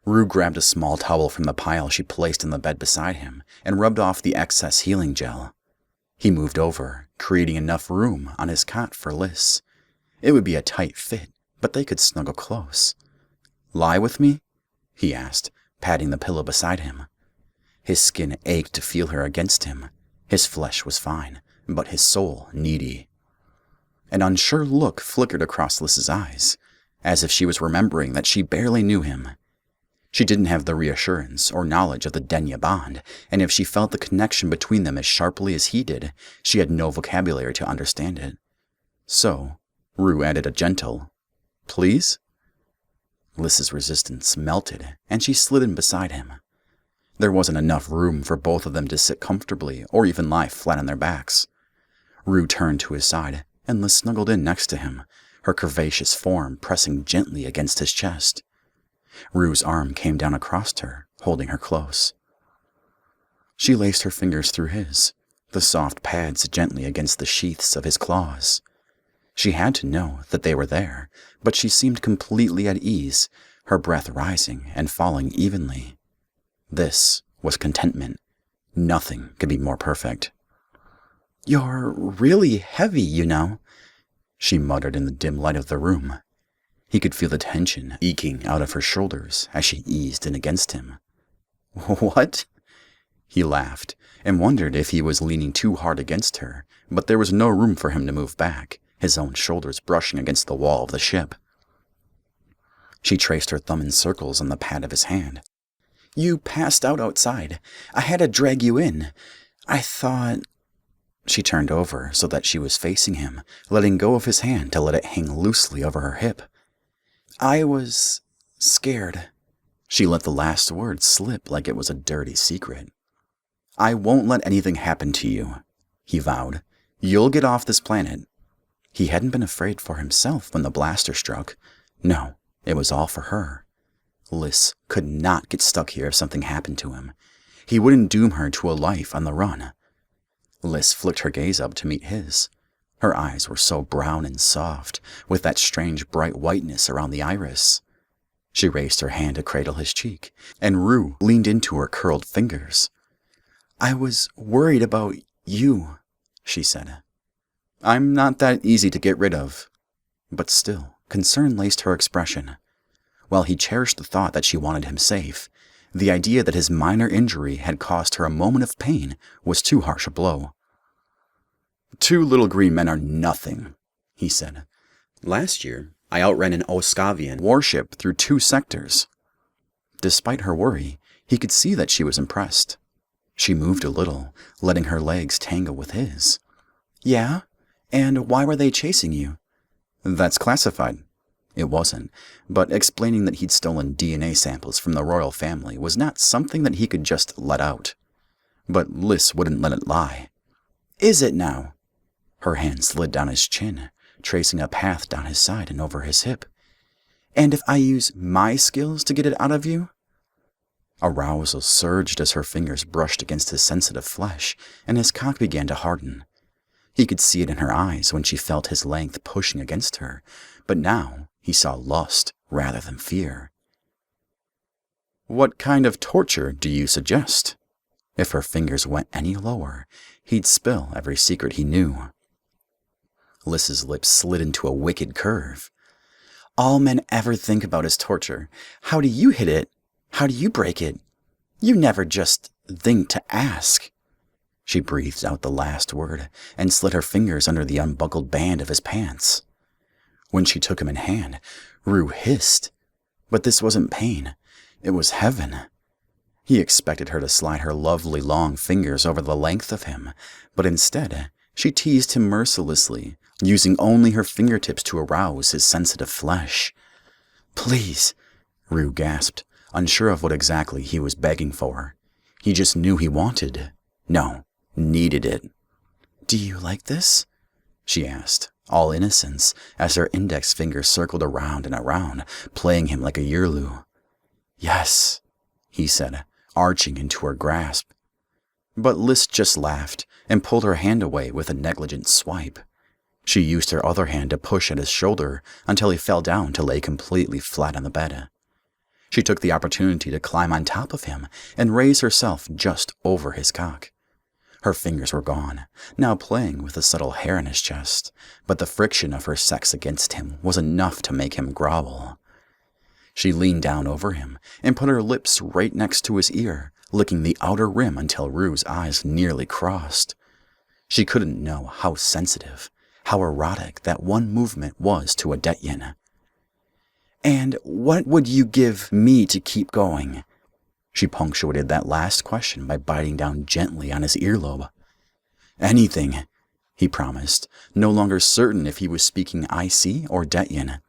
Rue grabbed a small towel from the pile she placed in the bed beside him and rubbed off the excess healing gel. He moved over, creating enough room on his cot for Liz. It would be a tight fit, but they could snuggle close. "Lie with me?" he asked, patting the pillow beside him. His skin ached to feel her against him. His flesh was fine, but his soul needy. An unsure look flickered across Liz's eyes, as if she was remembering that she barely knew him. She didn't have the reassurance or knowledge of the Denya bond, and if she felt the connection between them as sharply as he did, she had no vocabulary to understand it. So, Rue added a gentle, "Please?" Liz's resistance melted, and she slid in beside him. There wasn't enough room for both of them to sit comfortably or even lie flat on their backs. Rue turned to his side, and Liz snuggled in next to him, her curvaceous form pressing gently against his chest. Rue's arm came down across her, holding her close. She laced her fingers through his, the soft pads gently against the sheaths of his claws. She had to know that they were there, but she seemed completely at ease, her breath rising and falling evenly. This was contentment. Nothing could be more perfect. "You're really heavy, you know," she muttered in the dim light of the room. He could feel the tension eking out of her shoulders as she eased in against him. "What?" He laughed and wondered if he was leaning too hard against her, but there was no room for him to move back, his own shoulders brushing against the wall of the ship. She traced her thumb in circles on the pad of his hand. "You passed out outside. I had to drag you in. I thought—" She turned over so that she was facing him, letting go of his hand to let it hang loosely over her hip. "I was scared." She let the last word slip like it was a dirty secret. "I won't let anything happen to you," he vowed. "You'll get off this planet." He hadn't been afraid for himself when the blaster struck. No, it was all for her. Liz could not get stuck here if something happened to him. He wouldn't doom her to a life on the run. Liz flicked her gaze up to meet his. Her eyes were so brown and soft, with that strange bright whiteness around the iris. She raised her hand to cradle his cheek, and Rue leaned into her curled fingers. "I was worried about you," she said. I'm not that easy to get rid of. But still, concern laced her expression. While he cherished the thought that she wanted him safe, the idea that his minor injury had caused her a moment of pain was too harsh a blow. 2 little green men are nothing, he said. Last year, I outran an Oskavian warship through 2 sectors. Despite her worry, he could see that she was impressed. She moved a little, letting her legs tangle with his. Yeah? And why were they chasing you? That's classified. It wasn't, but explaining that he'd stolen DNA samples from the royal family was not something that he could just let out. But Liz wouldn't let it lie. Is it now? Her hand slid down his chin, tracing a path down his side and over his hip. And if I use my skills to get it out of you? Arousal surged as her fingers brushed against his sensitive flesh, and his cock began to harden. He could see it in her eyes when she felt his length pushing against her, but now he saw lust rather than fear. What kind of torture do you suggest? If her fingers went any lower, he'd spill every secret he knew. Liz's lips slid into a wicked curve. All men ever think about is torture. How do you hit it? How do you break it? You never just think to ask. She breathed out the last word and slid her fingers under the unbuckled band of his pants. When she took him in hand, Rue hissed. But this wasn't pain. It was heaven. He expected her to slide her lovely long fingers over the length of him, but instead, she teased him mercilessly, using only her fingertips to arouse his sensitive flesh. Please, Rue gasped, unsure of what exactly he was begging for. He just knew he wanted. No, needed it. Do you like this? She asked, all innocence, as her index finger circled around and around, playing him like a yearloo. Yes, he said, arching into her grasp. But Liz just laughed and pulled her hand away with a negligent swipe. She used her other hand to push at his shoulder until he fell down to lay completely flat on the bed. She took the opportunity to climb on top of him and raise herself just over his cock. Her fingers were gone, now playing with the subtle hair in his chest, but the friction of her sex against him was enough to make him growl. She leaned down over him and put her lips right next to his ear, licking the outer rim until Rue's eyes nearly crossed. She couldn't know how sensitive, how erotic that one movement was to a Detyen. And what would you give me to keep going? She punctuated that last question by biting down gently on his earlobe. Anything, he promised, no longer certain if he was speaking IC or Detyen.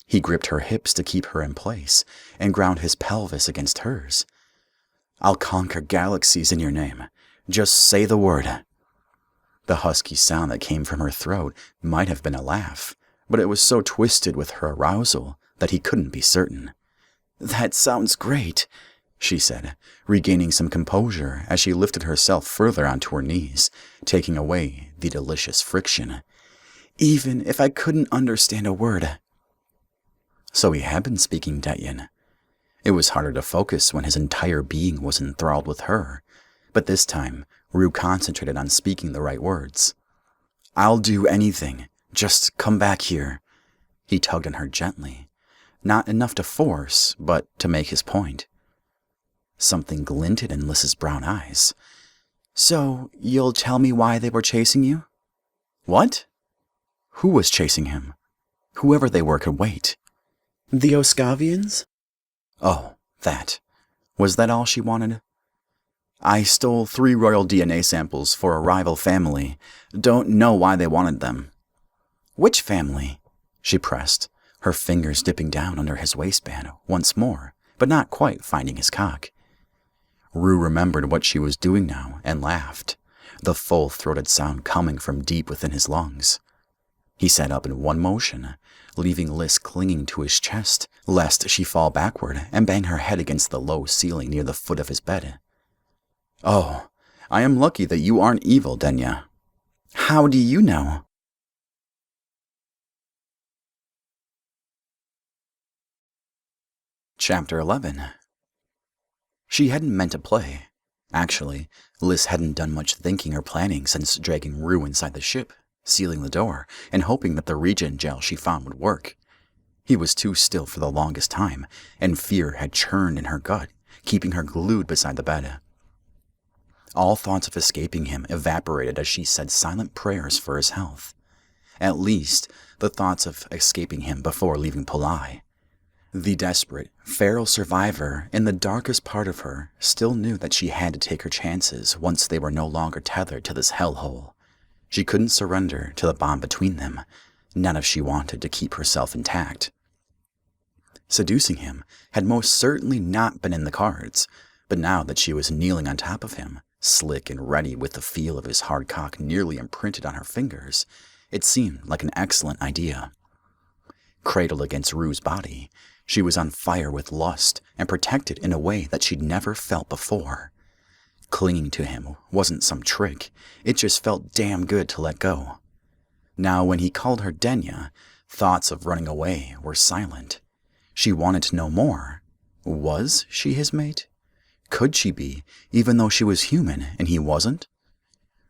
He gripped her hips to keep her in place and ground his pelvis against hers. I'll conquer galaxies in your name. Just say the word. The husky sound that came from her throat might have been a laugh, but it was so twisted with her arousal that he couldn't be certain. That sounds great, she said, regaining some composure as she lifted herself further onto her knees, taking away the delicious friction. Even if I couldn't understand a word. So he had been speaking Detyen. It was harder to focus when his entire being was enthralled with her, but this time, Rue concentrated on speaking the right words. I'll do anything. Just come back here. He tugged on her gently. Not enough to force, but to make his point. Something glinted in Liz's brown eyes. So, you'll tell me why they were chasing you? What? Who was chasing him? Whoever they were could wait. The Oskavians? Oh, that. Was that all she wanted? I stole 3 royal DNA samples for a rival family. Don't know why they wanted them. Which family? She pressed, her fingers dipping down under his waistband once more, but not quite finding his cock. Rue remembered what she was doing now and laughed, the full-throated sound coming from deep within his lungs. He sat up in one motion, leaving Liz clinging to his chest, lest she fall backward and bang her head against the low ceiling near the foot of his bed. Oh, I am lucky that you aren't evil, Denya. How do you know? Chapter 11. She hadn't meant to play. Actually, Liz hadn't done much thinking or planning since dragging Rue inside the ship, sealing the door and hoping that the regen gel she found would work. He was too still for the longest time, and fear had churned in her gut, keeping her glued beside the bed. All thoughts of escaping him evaporated as she said silent prayers for his health. At least, the thoughts of escaping him before leaving Polai. The desperate, feral survivor in the darkest part of her still knew that she had to take her chances once they were no longer tethered to this hellhole. She couldn't surrender to the bond between them, not if she wanted to keep herself intact. Seducing him had most certainly not been in the cards, but now that she was kneeling on top of him, slick and ready with the feel of his hard cock nearly imprinted on her fingers, it seemed like an excellent idea. Cradled against Rue's body, she was on fire with lust and protected in a way that she'd never felt before. Clinging to him wasn't some trick, it just felt damn good to let go. Now when he called her Denya, thoughts of running away were silent. She wanted to know more. Was she his mate? Could she be, even though she was human and he wasn't?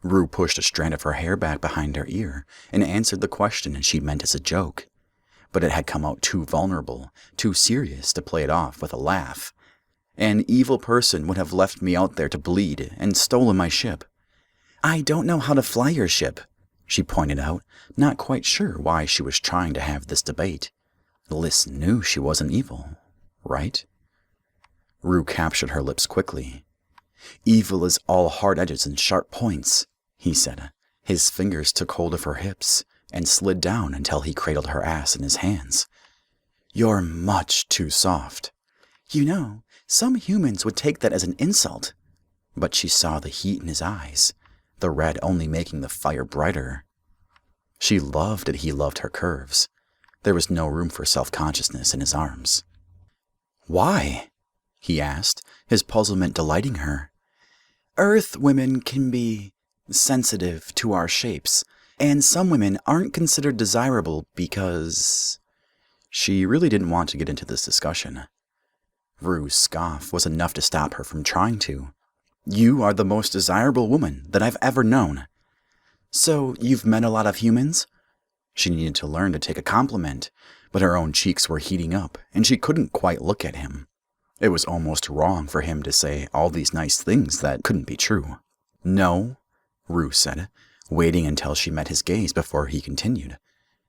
Rue pushed a strand of her hair back behind her ear and answered the question she meant as a joke. But it had come out too vulnerable, too serious to play it off with a laugh. An evil person would have left me out there to bleed and stolen my ship. I don't know how to fly your ship, she pointed out, not quite sure why she was trying to have this debate. Lys knew she wasn't evil, right? Rue captured her lips quickly. Evil is all hard edges and sharp points, he said. His fingers took hold of her hips and slid down until he cradled her ass in his hands. You're much too soft. You know, some humans would take that as an insult. But she saw the heat in his eyes, the red only making the fire brighter. She loved that he loved her curves. There was no room for self-consciousness in his arms. Why? He asked, his puzzlement delighting her. Earth women can be sensitive to our shapes, and some women aren't considered desirable because... She really didn't want to get into this discussion. Rue's scoff was enough to stop her from trying to. You are the most desirable woman that I've ever known. So you've met a lot of humans? She needed to learn to take a compliment, but her own cheeks were heating up, and she couldn't quite look at him. It was almost wrong for him to say all these nice things that couldn't be true. No, Rue said, waiting until she met his gaze before he continued.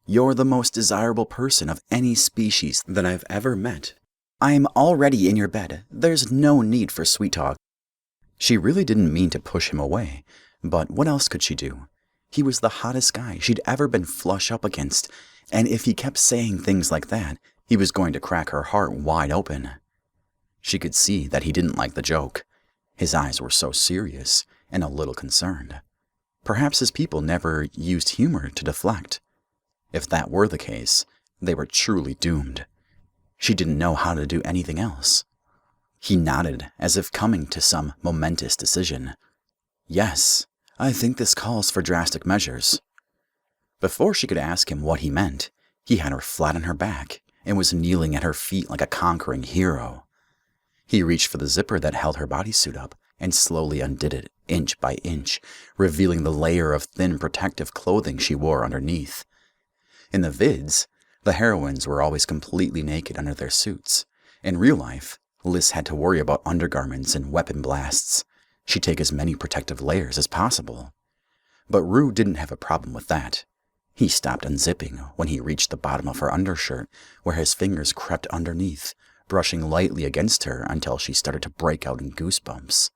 You're the most desirable person of any species that I've ever met. I'm already in your bed. There's no need for sweet talk. She really didn't mean to push him away, but what else could she do? He was the hottest guy she'd ever been flush up against, and if he kept saying things like that, he was going to crack her heart wide open. She could see that he didn't like the joke. His eyes were so serious and a little concerned. Perhaps his people never used humor to deflect. If that were the case, they were truly doomed. She didn't know how to do anything else. He nodded as if coming to some momentous decision. Yes, I think this calls for drastic measures. Before she could ask him what he meant, he had her flat on her back and was kneeling at her feet like a conquering hero. He reached for the zipper that held her bodysuit up and slowly undid it inch by inch, revealing the layer of thin protective clothing she wore underneath. In the vids, the heroines were always completely naked under their suits. In real life, Lys had to worry about undergarments and weapon blasts. She'd take as many protective layers as possible. But Rue didn't have a problem with that. He stopped unzipping when he reached the bottom of her undershirt, where his fingers crept underneath, brushing lightly against her until she started to break out in goosebumps.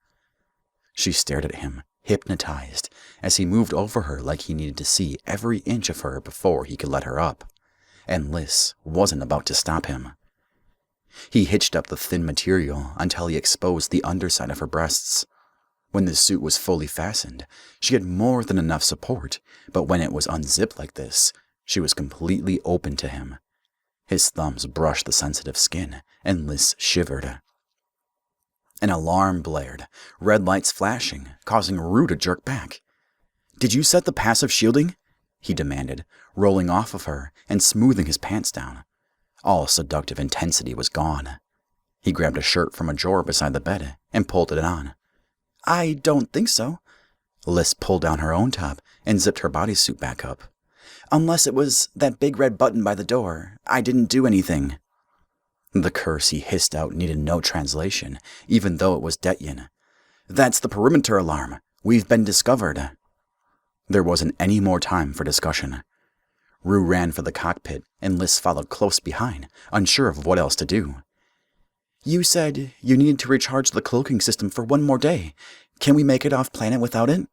She stared at him, hypnotized, as he moved over her like he needed to see every inch of her before he could let her up. And Lys wasn't about to stop him. He hitched up the thin material until he exposed the underside of her breasts. When the suit was fully fastened, she had more than enough support, but when it was unzipped like this, she was completely open to him. His thumbs brushed the sensitive skin, and Lys shivered. An alarm blared, red lights flashing, causing Rue to jerk back. Did you set the passive shielding? He demanded, rolling off of her and smoothing his pants down. All seductive intensity was gone. He grabbed a shirt from a drawer beside the bed and pulled it on. I don't think so. Liz pulled down her own top and zipped her bodysuit back up. Unless it was that big red button by the door, I didn't do anything. The curse he hissed out needed no translation, even though it was Detyen. That's the perimeter alarm. We've been discovered. There wasn't any more time for discussion. Rue ran for the cockpit, and Liz followed close behind, unsure of what else to do. You said you needed to recharge the cloaking system for one more day. Can we make it off-planet without it?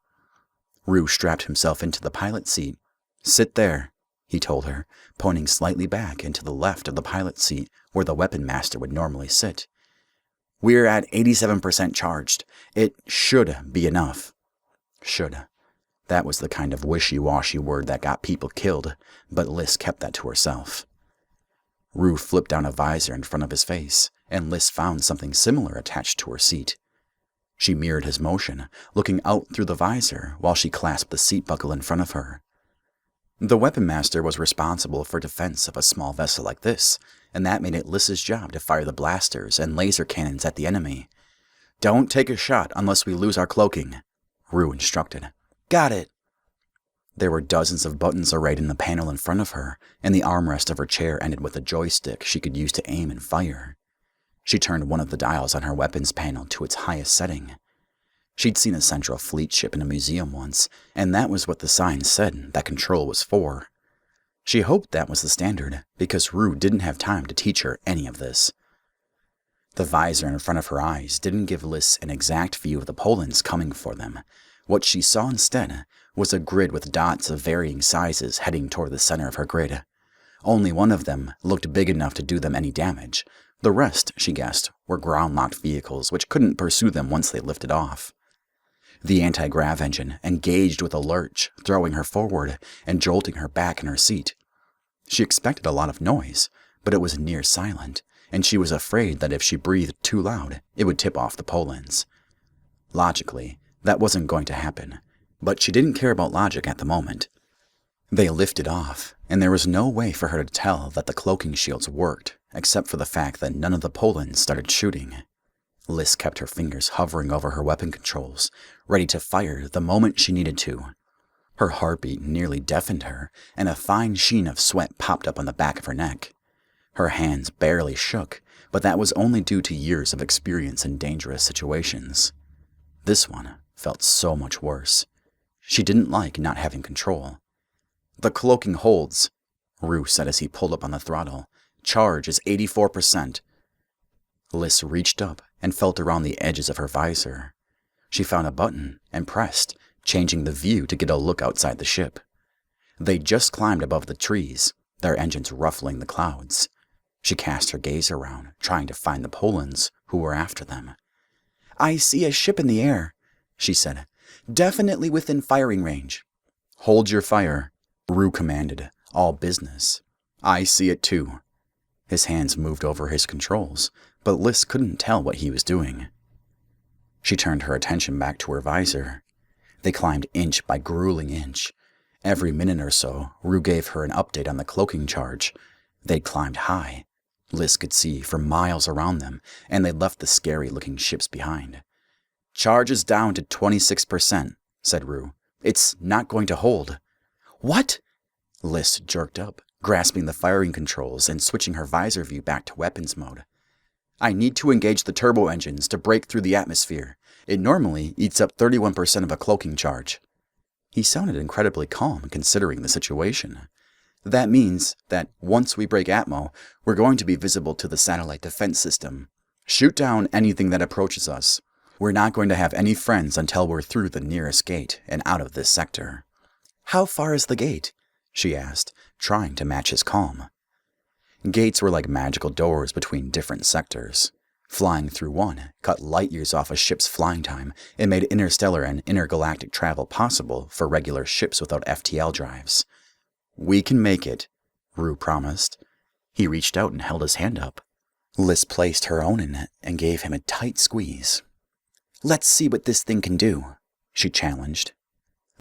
Rue strapped himself into the pilot seat. Sit there, he told her, pointing slightly back and to the left of the pilot seat where the weapon master would normally sit. We're at 87% charged. It should be enough. Should. That was the kind of wishy-washy word that got people killed, but Liz kept that to herself. Rue flipped down a visor in front of his face, and Liz found something similar attached to her seat. She mirrored his motion, looking out through the visor while she clasped the seat buckle in front of her. The weapon master was responsible for defense of a small vessel like this, and that made it Liz's job to fire the blasters and laser cannons at the enemy. Don't take a shot unless we lose our cloaking, Rue instructed. Got it. There were dozens of buttons arrayed in the panel in front of her, and the armrest of her chair ended with a joystick she could use to aim and fire. She turned one of the dials on her weapons panel to its highest setting. She'd seen a Central Fleet ship in a museum once, and that was what the sign said that control was for. She hoped that was the standard, because Rue didn't have time to teach her any of this. The visor in front of her eyes didn't give Liz an exact view of the Polans coming for them. What she saw instead was a grid with dots of varying sizes heading toward the center of her grid. Only one of them looked big enough to do them any damage. The rest, she guessed, were ground-locked vehicles which couldn't pursue them once they lifted off. The anti-grav engine engaged with a lurch, throwing her forward and jolting her back in her seat. She expected a lot of noise, but it was near silent, and she was afraid that if she breathed too loud, it would tip off the Polans. Logically, that wasn't going to happen, but she didn't care about logic at the moment. They lifted off, and there was no way for her to tell that the cloaking shields worked, except for the fact that none of the Polans started shooting. Liz kept her fingers hovering over her weapon controls, ready to fire the moment she needed to. Her heartbeat nearly deafened her, and a fine sheen of sweat popped up on the back of her neck. Her hands barely shook, but that was only due to years of experience in dangerous situations. This one felt so much worse. She didn't like not having control. The cloaking holds, Rue said as he pulled up on the throttle. Charge is 84%. Liz reached up and felt around the edges of her visor. She found a button and pressed, changing the view to get a look outside the ship. They just climbed above the trees, their engines ruffling the clouds. She cast her gaze around, trying to find the Polans who were after them. I see a ship in the air, she said. Definitely within firing range. Hold your fire, Rue commanded, all business. I see it too. His hands moved over his controls, but Liz couldn't tell what he was doing. She turned her attention back to her visor. They climbed inch by grueling inch. Every minute or so, Rue gave her an update on the cloaking charge. They'd climbed high. Liz could see for miles around them, and they'd left the scary-looking ships behind. Charge is down to 26%, said Rue. It's not going to hold. What? Liz jerked up, grasping the firing controls and switching her visor view back to weapons mode. I need to engage the turbo engines to break through the atmosphere. It normally eats up 31% of a cloaking charge. He sounded incredibly calm considering the situation. That means that once we break atmo, we're going to be visible to the satellite defense system. Shoot down anything that approaches us. We're not going to have any friends until we're through the nearest gate and out of this sector. How far is the gate? She asked, trying to match his calm. Gates were like magical doors between different sectors. Flying through one cut light years off a ship's flying time and made interstellar and intergalactic travel possible for regular ships without FTL drives. We can make it, Rue promised. He reached out and held his hand up. Liz placed her own in it and gave him a tight squeeze. Let's see what this thing can do, she challenged.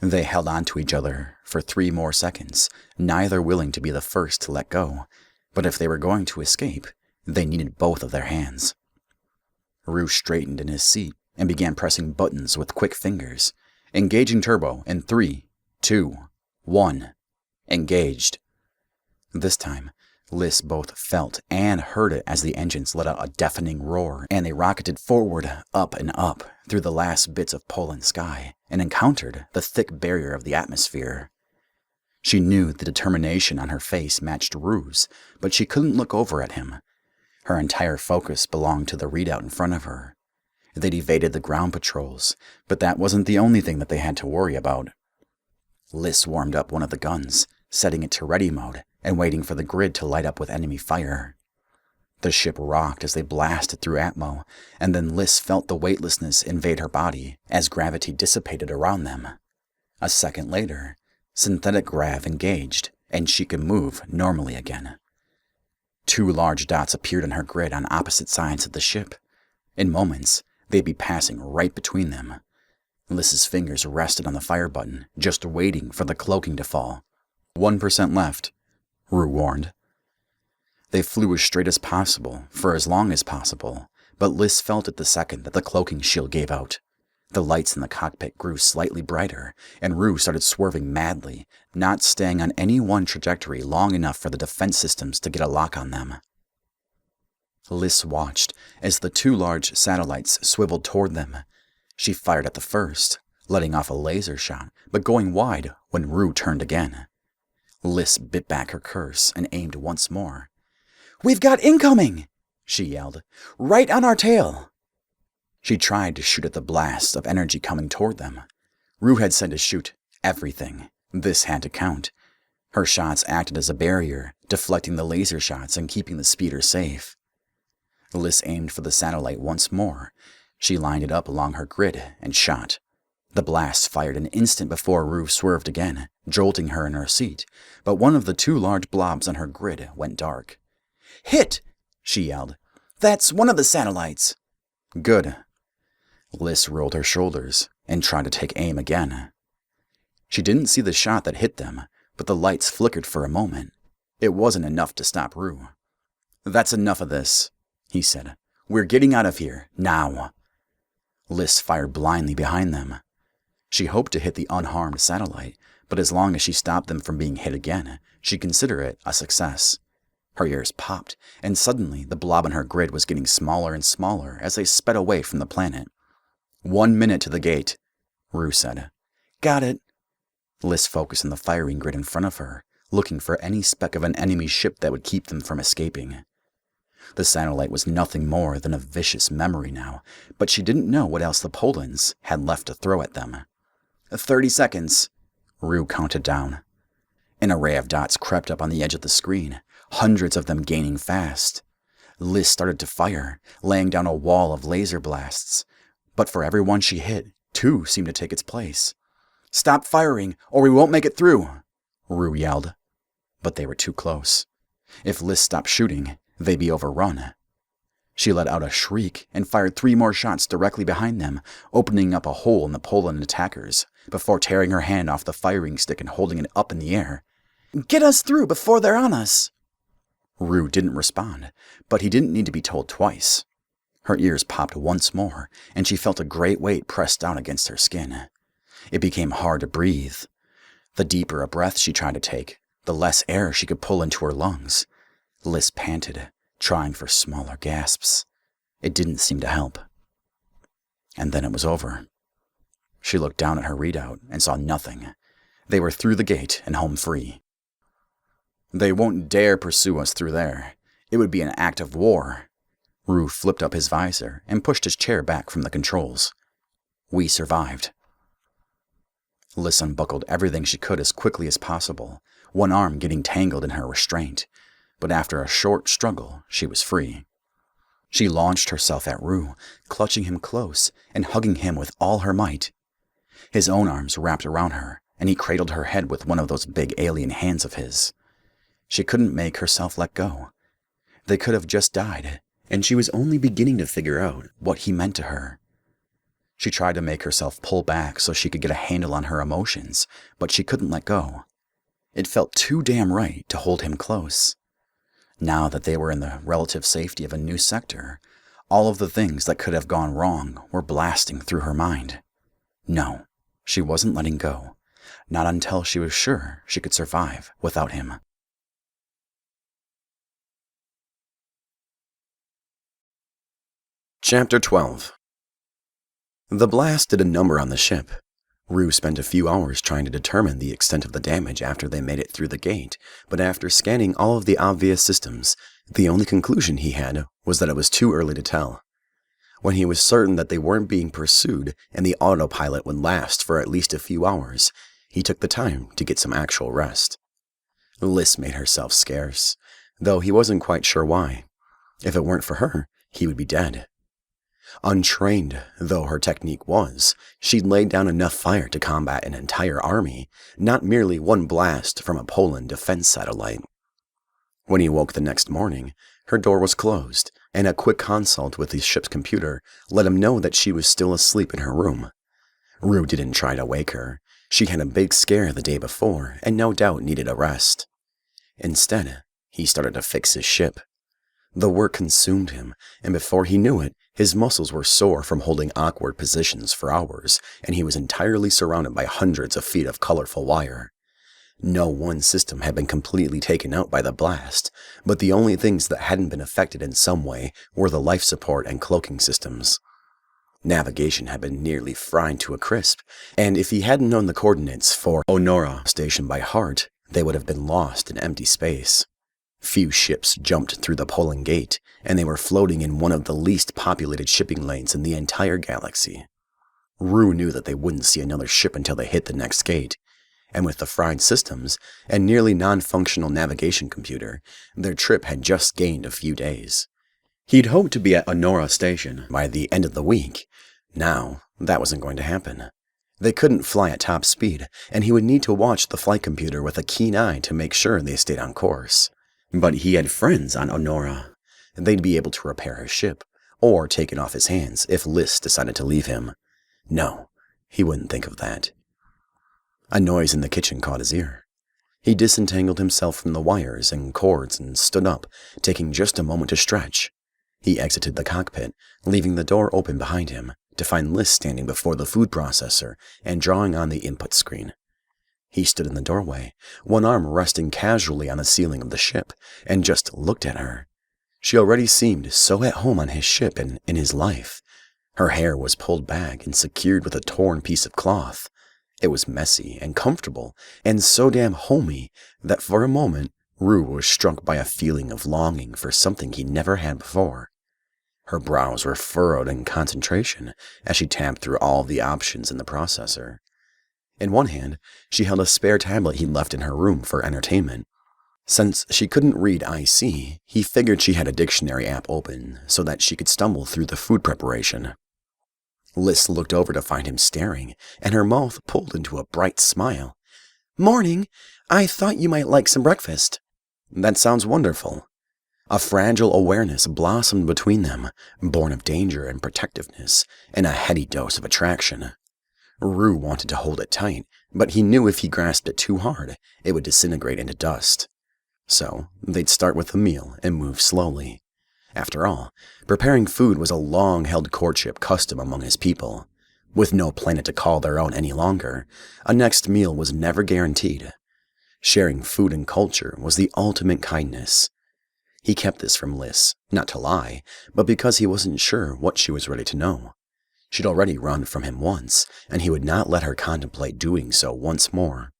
They held on to each other for 3 more seconds, neither willing to be the first to let go. But if they were going to escape, they needed both of their hands. Rue straightened in his seat and began pressing buttons with quick fingers. Engaging turbo in 3, 2, 1. Engaged. This time, Liz both felt and heard it as the engines let out a deafening roar, and they rocketed forward, up and up, through the last bits of Poland sky, and encountered the thick barrier of the atmosphere. She knew the determination on her face matched Rue's, but she couldn't look over at him. Her entire focus belonged to the readout in front of her. They'd evaded the ground patrols, but that wasn't the only thing that they had to worry about. Liz warmed up one of the guns, setting it to ready mode, and waiting for the grid to light up with enemy fire. The ship rocked as they blasted through atmo, and then Liz felt the weightlessness invade her body as gravity dissipated around them. A second later, synthetic grav engaged, and she could move normally again. 2 large dots appeared on her grid on opposite sides of the ship. In moments, they'd be passing right between them. Liz's fingers rested on the fire button, just waiting for the cloaking to fall. 1% left, Rue warned. They flew as straight as possible, for as long as possible, but Liz felt it the second that the cloaking shield gave out. The lights in the cockpit grew slightly brighter, and Rue started swerving madly, not staying on any one trajectory long enough for the defense systems to get a lock on them. Liz watched as the 2 large satellites swiveled toward them. She fired at the first, letting off a laser shot, but going wide when Rue turned again. Liz bit back her curse and aimed once more. "We've got incoming!" she yelled. "Right on our tail!" She tried to shoot at the blast of energy coming toward them. Rue had said to shoot everything. This had to count. Her shots acted as a barrier, deflecting the laser shots and keeping the speeder safe. Liz aimed for the satellite once more. She lined it up along her grid and shot. The blast fired an instant before Rue swerved again, jolting her in her seat, but one of the 2 large blobs on her grid went dark. "Hit!" she yelled. "That's one of the satellites." "Good." Liz rolled her shoulders and tried to take aim again. She didn't see the shot that hit them, but the lights flickered for a moment. It wasn't enough to stop Rue. "That's enough of this," he said. "We're getting out of here, now." Liz fired blindly behind them. She hoped to hit the unharmed satellite, but as long as she stopped them from being hit again, she'd consider it a success. Her ears popped, and suddenly the blob on her grid was getting smaller and smaller as they sped away from the planet. 1 minute to the gate, Rue said. "Got it." Liz focused on the firing grid in front of her, looking for any speck of an enemy ship that would keep them from escaping. The satellite was nothing more than a vicious memory now, but she didn't know what else the Polands had left to throw at them. 30 seconds, Rue counted down. An array of dots crept up on the edge of the screen, hundreds of them gaining fast. Liz started to fire, laying down a wall of laser blasts. But for every one she hit, 2 seemed to take its place. "Stop firing, or we won't make it through," Rue yelled. But they were too close. If Liz stopped shooting, they'd be overrun. She let out a shriek and fired 3 more shots directly behind them, opening up a hole in the Poland attackers, before tearing her hand off the firing stick and holding it up in the air. "Get us through before they're on us!" Rue didn't respond, but he didn't need to be told twice. Her ears popped once more, and she felt a great weight pressed down against her skin. It became hard to breathe. The deeper a breath she tried to take, the less air she could pull into her lungs. Liz panted, trying for smaller gasps. It didn't seem to help. And then it was over. She looked down at her readout and saw nothing. They were through the gate and home free. "They won't dare pursue us through there. It would be an act of war." Rue flipped up his visor and pushed his chair back from the controls. "We survived." Liz unbuckled everything she could as quickly as possible, one arm getting tangled in her restraint, but after a short struggle, she was free. She launched herself at Rue, clutching him close and hugging him with all her might. His own arms wrapped around her, and he cradled her head with one of those big alien hands of his. She couldn't make herself let go. They could have just died, and she was only beginning to figure out what he meant to her. She tried to make herself pull back so she could get a handle on her emotions, but she couldn't let go. It felt too damn right to hold him close. Now that they were in the relative safety of a new sector, all of the things that could have gone wrong were blasting through her mind. No, She wasn't letting go. Not until she was sure she could survive without him. Chapter 12. The blast did a number on the ship. Rue spent a few hours trying to determine the extent of the damage after they made it through the gate, but after scanning all of the obvious systems, the only conclusion he had was that it was too early to tell. When he was certain that they weren't being pursued and the autopilot would last for at least a few hours, he took the time to get some actual rest. Liz made herself scarce, though he wasn't quite sure why. If it weren't for her, he would be dead. Untrained though her technique was, she'd laid down enough fire to combat an entire army, not merely one blast from a Poland defense satellite. When he woke the next morning, her door was closed, and a quick consult with the ship's computer let him know that she was still asleep in her room. Rue didn't try to wake her. She had a big scare the day before, and no doubt needed a rest. Instead, he started to fix his ship. The work consumed him, and before he knew it, his muscles were sore from holding awkward positions for hours, and he was entirely surrounded by hundreds of feet of colorful wire. No one system had been completely taken out by the blast, but the only things that hadn't been affected in some way were the life support and cloaking systems. Navigation had been nearly fried to a crisp, and if he hadn't known the coordinates for Onora Station by heart, they would have been lost in empty space. Few ships jumped through the Poland gate, and they were floating in one of the least populated shipping lanes in the entire galaxy. Rue knew that they wouldn't see another ship until they hit the next gate, and with the fried systems and nearly non-functional navigation computer, their trip had just gained a few days. He'd hoped to be at Onora Station by the end of the week. Now, that wasn't going to happen. They couldn't fly at top speed, and he would need to watch the flight computer with a keen eye to make sure they stayed on course. But he had friends on Onora. They'd be able to repair his ship, or take it off his hands if Liz decided to leave him. No, he wouldn't think of that. A noise in the kitchen caught his ear. He disentangled himself from the wires and cords and stood up, taking just a moment to stretch. He exited the cockpit, leaving the door open behind him, to find Liz standing before the food processor and drawing on the input screen. He stood in the doorway, one arm resting casually on the ceiling of the ship, and just looked at her. She already seemed so at home on his ship and in his life. Her hair was pulled back and secured with a torn piece of cloth. It was messy and comfortable, and so damn homey that for a moment, Rue was struck by a feeling of longing for something he never had before. Her brows were furrowed in concentration as she tapped through all the options in the processor. In one hand, she held a spare tablet he'd left in her room for entertainment. Since she couldn't read IC, he figured she had a dictionary app open so that she could stumble through the food preparation. Liz looked over to find him staring, and her mouth pulled into a bright smile. "Morning! I thought you might like some breakfast." "That sounds wonderful." A fragile awareness blossomed between them, born of danger and protectiveness, and a heady dose of attraction. Rue wanted to hold it tight, but he knew if he grasped it too hard, it would disintegrate into dust. So, they'd start with the meal and move slowly. After all, preparing food was a long-held courtship custom among his people. With no planet to call their own any longer, a next meal was never guaranteed. Sharing food and culture was the ultimate kindness. He kept this from Liz, not to lie, but because he wasn't sure what she was ready to know. She'd already run from him once, and he would not let her contemplate doing so once more.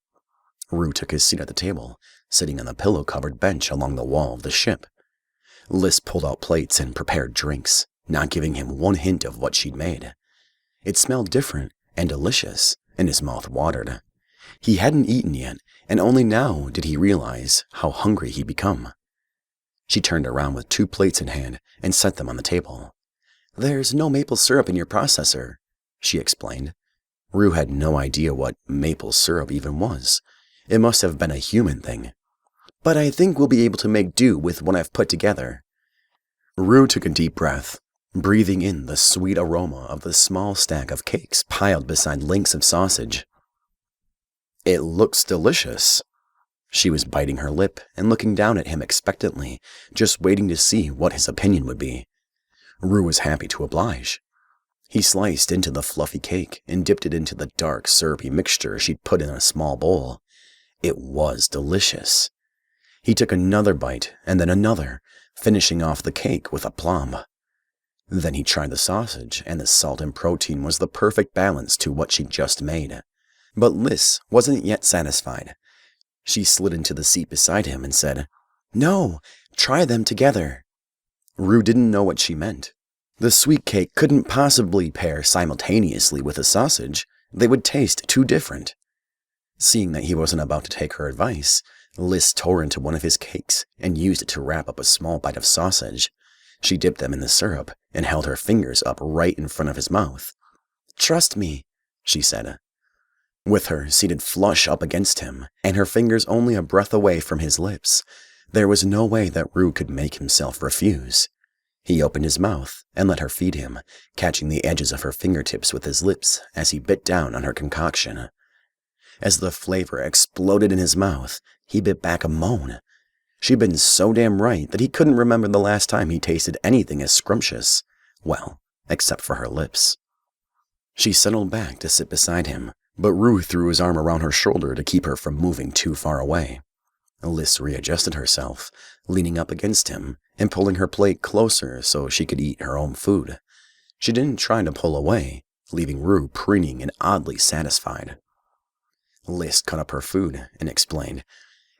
Rue took his seat at the table, sitting on the pillow-covered bench along the wall of the ship. Liz pulled out plates and prepared drinks, not giving him one hint of what she'd made. It smelled different and delicious, and his mouth watered. He hadn't eaten yet, and only now did he realize how hungry he'd become. She turned around with 2 plates in hand and set them on the table. "There's no maple syrup in your processor," she explained. Rue had no idea what maple syrup even was. It must have been a human thing. "But I think we'll be able to make do with what I've put together." Rue took a deep breath, breathing in the sweet aroma of the small stack of cakes piled beside links of sausage. "It looks delicious." She was biting her lip and looking down at him expectantly, just waiting to see what his opinion would be. Rue was happy to oblige. He sliced into the fluffy cake and dipped it into the dark, syrupy mixture she'd put in a small bowl. It was delicious. He took another bite and then another, finishing off the cake with aplomb. Then he tried the sausage, and the salt and protein was the perfect balance to what she'd just made. But Liz wasn't yet satisfied. She slid into the seat beside him and said, "No, try them together." Rue didn't know what she meant. The sweet cake couldn't possibly pair simultaneously with a sausage. They would taste too different. Seeing that he wasn't about to take her advice, Liz tore into one of his cakes and used it to wrap up a small bite of sausage. She dipped them in the syrup and held her fingers up right in front of his mouth. "Trust me," she said. With her seated flush up against him, and her fingers only a breath away from his lips, there was no way that Rue could make himself refuse. He opened his mouth and let her feed him, catching the edges of her fingertips with his lips as he bit down on her concoction. As the flavor exploded in his mouth, he bit back a moan. She'd been so damn right that he couldn't remember the last time he tasted anything as scrumptious. Well, except for her lips. She settled back to sit beside him, but Rue threw his arm around her shoulder to keep her from moving too far away. Liz readjusted herself, leaning up against him and pulling her plate closer so she could eat her own food. She didn't try to pull away, leaving Rue preening and oddly satisfied. Liz cut up her food and explained,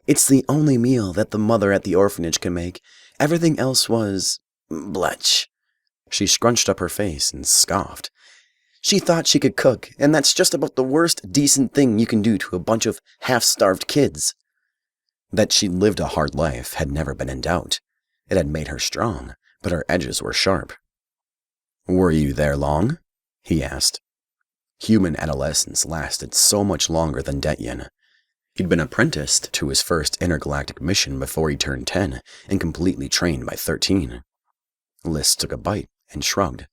"It's the only meal that the mother at the orphanage can make. Everything else was bletch." She scrunched up her face and scoffed. "She thought she could cook, and that's just about the worst decent thing you can do to a bunch of half-starved kids." That she'd lived a hard life had never been in doubt. It had made her strong, but her edges were sharp. "Were you there long?" he asked. Human adolescence lasted so much longer than Detyen. He'd been apprenticed to his first intergalactic mission before he turned 10 and completely trained by 13. Liz took a bite and shrugged.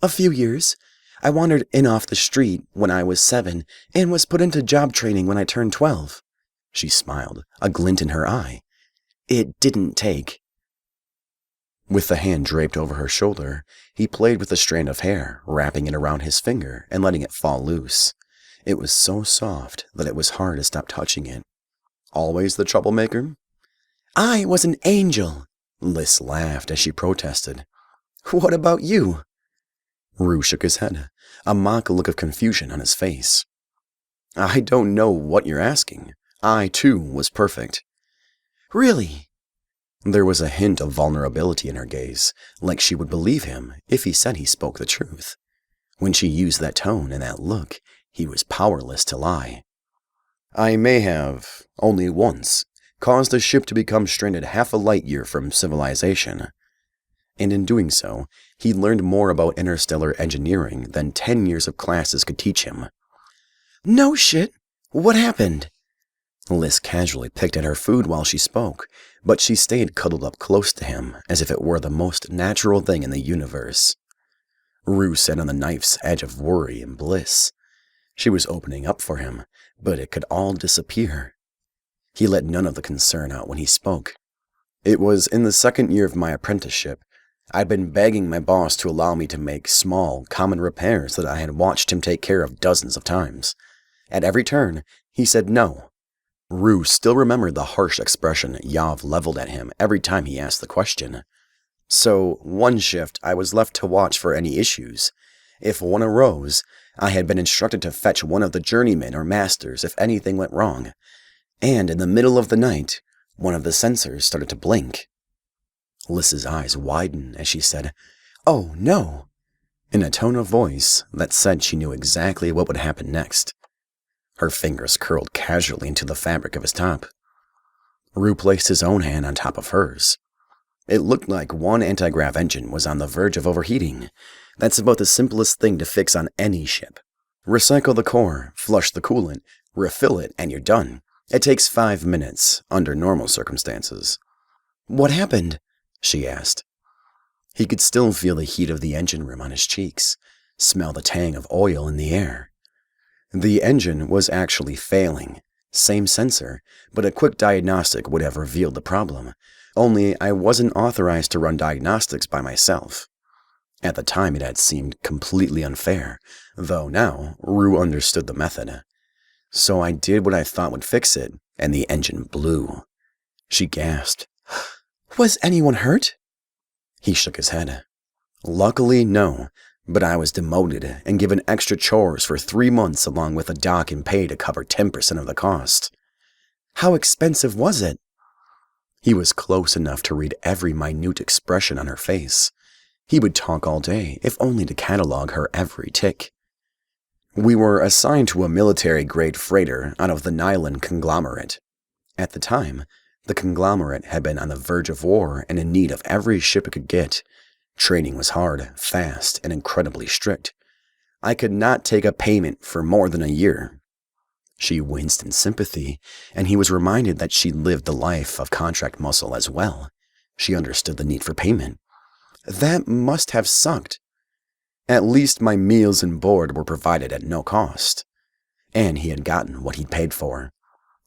"A few years. I wandered in off the street when I was 7 and was put into job training when I turned 12. She smiled, a glint in her eye. "It didn't take." With the hand draped over her shoulder, he played with a strand of hair, wrapping it around his finger and letting it fall loose. It was so soft that it was hard to stop touching it. "Always the troublemaker?" "I was an angel," Liz laughed as she protested. "What about you?" Rue shook his head, a mock look of confusion on his face. "I don't know what you're asking. I, too, was perfect." "Really?" There was a hint of vulnerability in her gaze, like she would believe him if he said he spoke the truth. When she used that tone and that look, he was powerless to lie. "I may have, only once, caused a ship to become stranded half a light year from civilization." And in doing so, he learned more about interstellar engineering than 10 years of classes could teach him. "No shit. What happened?" Liz casually picked at her food while she spoke, but she stayed cuddled up close to him as if it were the most natural thing in the universe. Rue sat on the knife's edge of worry and bliss. She was opening up for him, but it could all disappear. He let none of the concern out when he spoke. "It was in the second year of my apprenticeship. I'd been begging my boss to allow me to make small, common repairs that I had watched him take care of dozens of times. At every turn, he said no." Rue still remembered the harsh expression Yav leveled at him every time he asked the question. "So, one shift, I was left to watch for any issues. If one arose, I had been instructed to fetch one of the journeymen or masters if anything went wrong. And in the middle of the night, one of the sensors started to blink." Liz's eyes widened as she said, "Oh, no," in a tone of voice that said she knew exactly what would happen next. Her fingers curled casually into the fabric of his top. Rue placed his own hand on top of hers. It looked like one anti-grav engine was on the verge of overheating. That's about the simplest thing to fix on any ship. Recycle the core, flush the coolant, refill it, and you're done. It takes 5 minutes, under normal circumstances. "What happened?" she asked. He could still feel the heat of the engine room on his cheeks, smell the tang of oil in the air. The engine was actually failing. Same sensor, but a quick diagnostic would have revealed the problem. Only I wasn't authorized to run diagnostics by myself. At the time, it had seemed completely unfair, though now, Rue understood the method. So I did what I thought would fix it, and the engine blew. She gasped. Was anyone hurt? He shook his head. Luckily, no, but I was demoted and given extra chores for 3 months along with a dock and pay to cover 10% of the cost. How expensive was it? He was close enough to read every minute expression on her face. He would talk all day, if only to catalog her every tick. We were assigned to a military-grade freighter out of the Nyland conglomerate. At the time, the conglomerate had been on the verge of war and in need of every ship it could get. Training was hard, fast, and incredibly strict. I could not take a payment for more than a year. She winced in sympathy, and he was reminded that she'd lived the life of contract muscle as well. She understood the need for payment. That must have sucked. At least my meals and board were provided at no cost. And he had gotten what he'd paid for.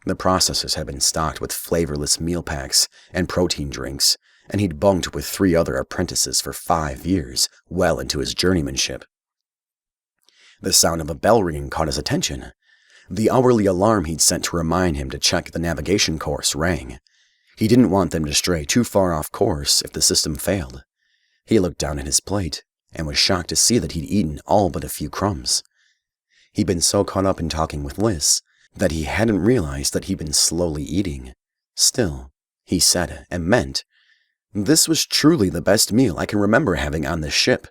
The processors had been stocked with flavorless meal packs and protein drinks, and he'd bunked with 3 other apprentices for 5 years, well into his journeymanship. The sound of a bell ringing caught his attention. The hourly alarm he'd sent to remind him to check the navigation course rang. He didn't want them to stray too far off course if the system failed. He looked down at his plate and was shocked to see that he'd eaten all but a few crumbs. He'd been so caught up in talking with Liz that he hadn't realized that he'd been slowly eating. Still, he said and meant, this was truly the best meal I can remember having on this ship.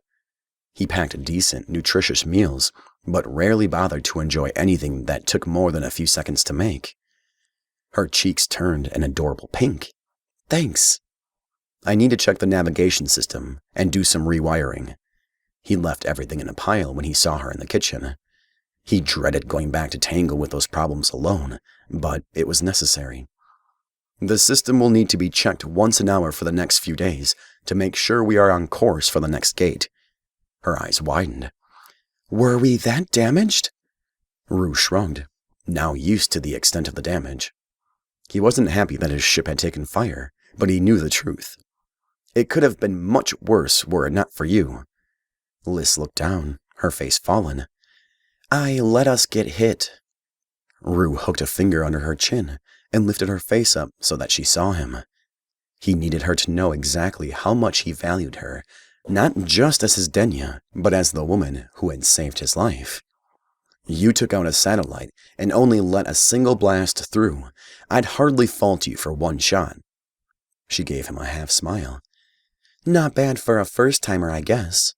He packed decent, nutritious meals, but rarely bothered to enjoy anything that took more than a few seconds to make. Her cheeks turned an adorable pink. Thanks. I need to check the navigation system and do some rewiring. He left everything in a pile when he saw her in the kitchen. He dreaded going back to tangle with those problems alone, but it was necessary. The system will need to be checked once an hour for the next few days to make sure we are on course for the next gate. Her eyes widened. Were we that damaged? Rue shrugged, now used to the extent of the damage. He wasn't happy that his ship had taken fire, but he knew the truth. It could have been much worse were it not for you. Liz looked down, her face fallen. I let us get hit. Rue hooked a finger under her chin and lifted her face up so that she saw him. He needed her to know exactly how much he valued her, not just as his Denya, but as the woman who had saved his life. You took out a satellite and only let a single blast through. I'd hardly fault you for one shot. She gave him a half smile. Not bad for a first-timer, I guess.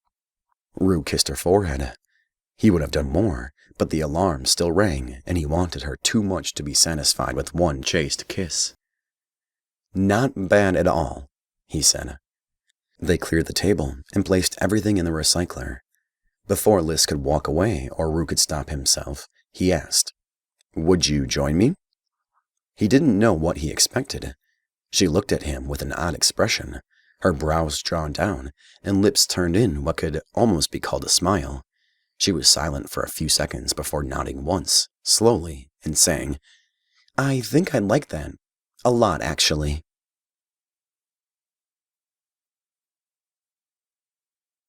Rue kissed her forehead. He would have done more, but the alarm still rang, and he wanted her too much to be satisfied with one chaste kiss. Not bad at all, he said. They cleared the table and placed everything in the recycler. Before Liz could walk away or Rue could stop himself, he asked, Would you join me? He didn't know what he expected. She looked at him with an odd expression, her brows drawn down and lips turned in what could almost be called a smile. She was silent for a few seconds before nodding once, slowly, and saying, I think I'd like that. A lot, actually.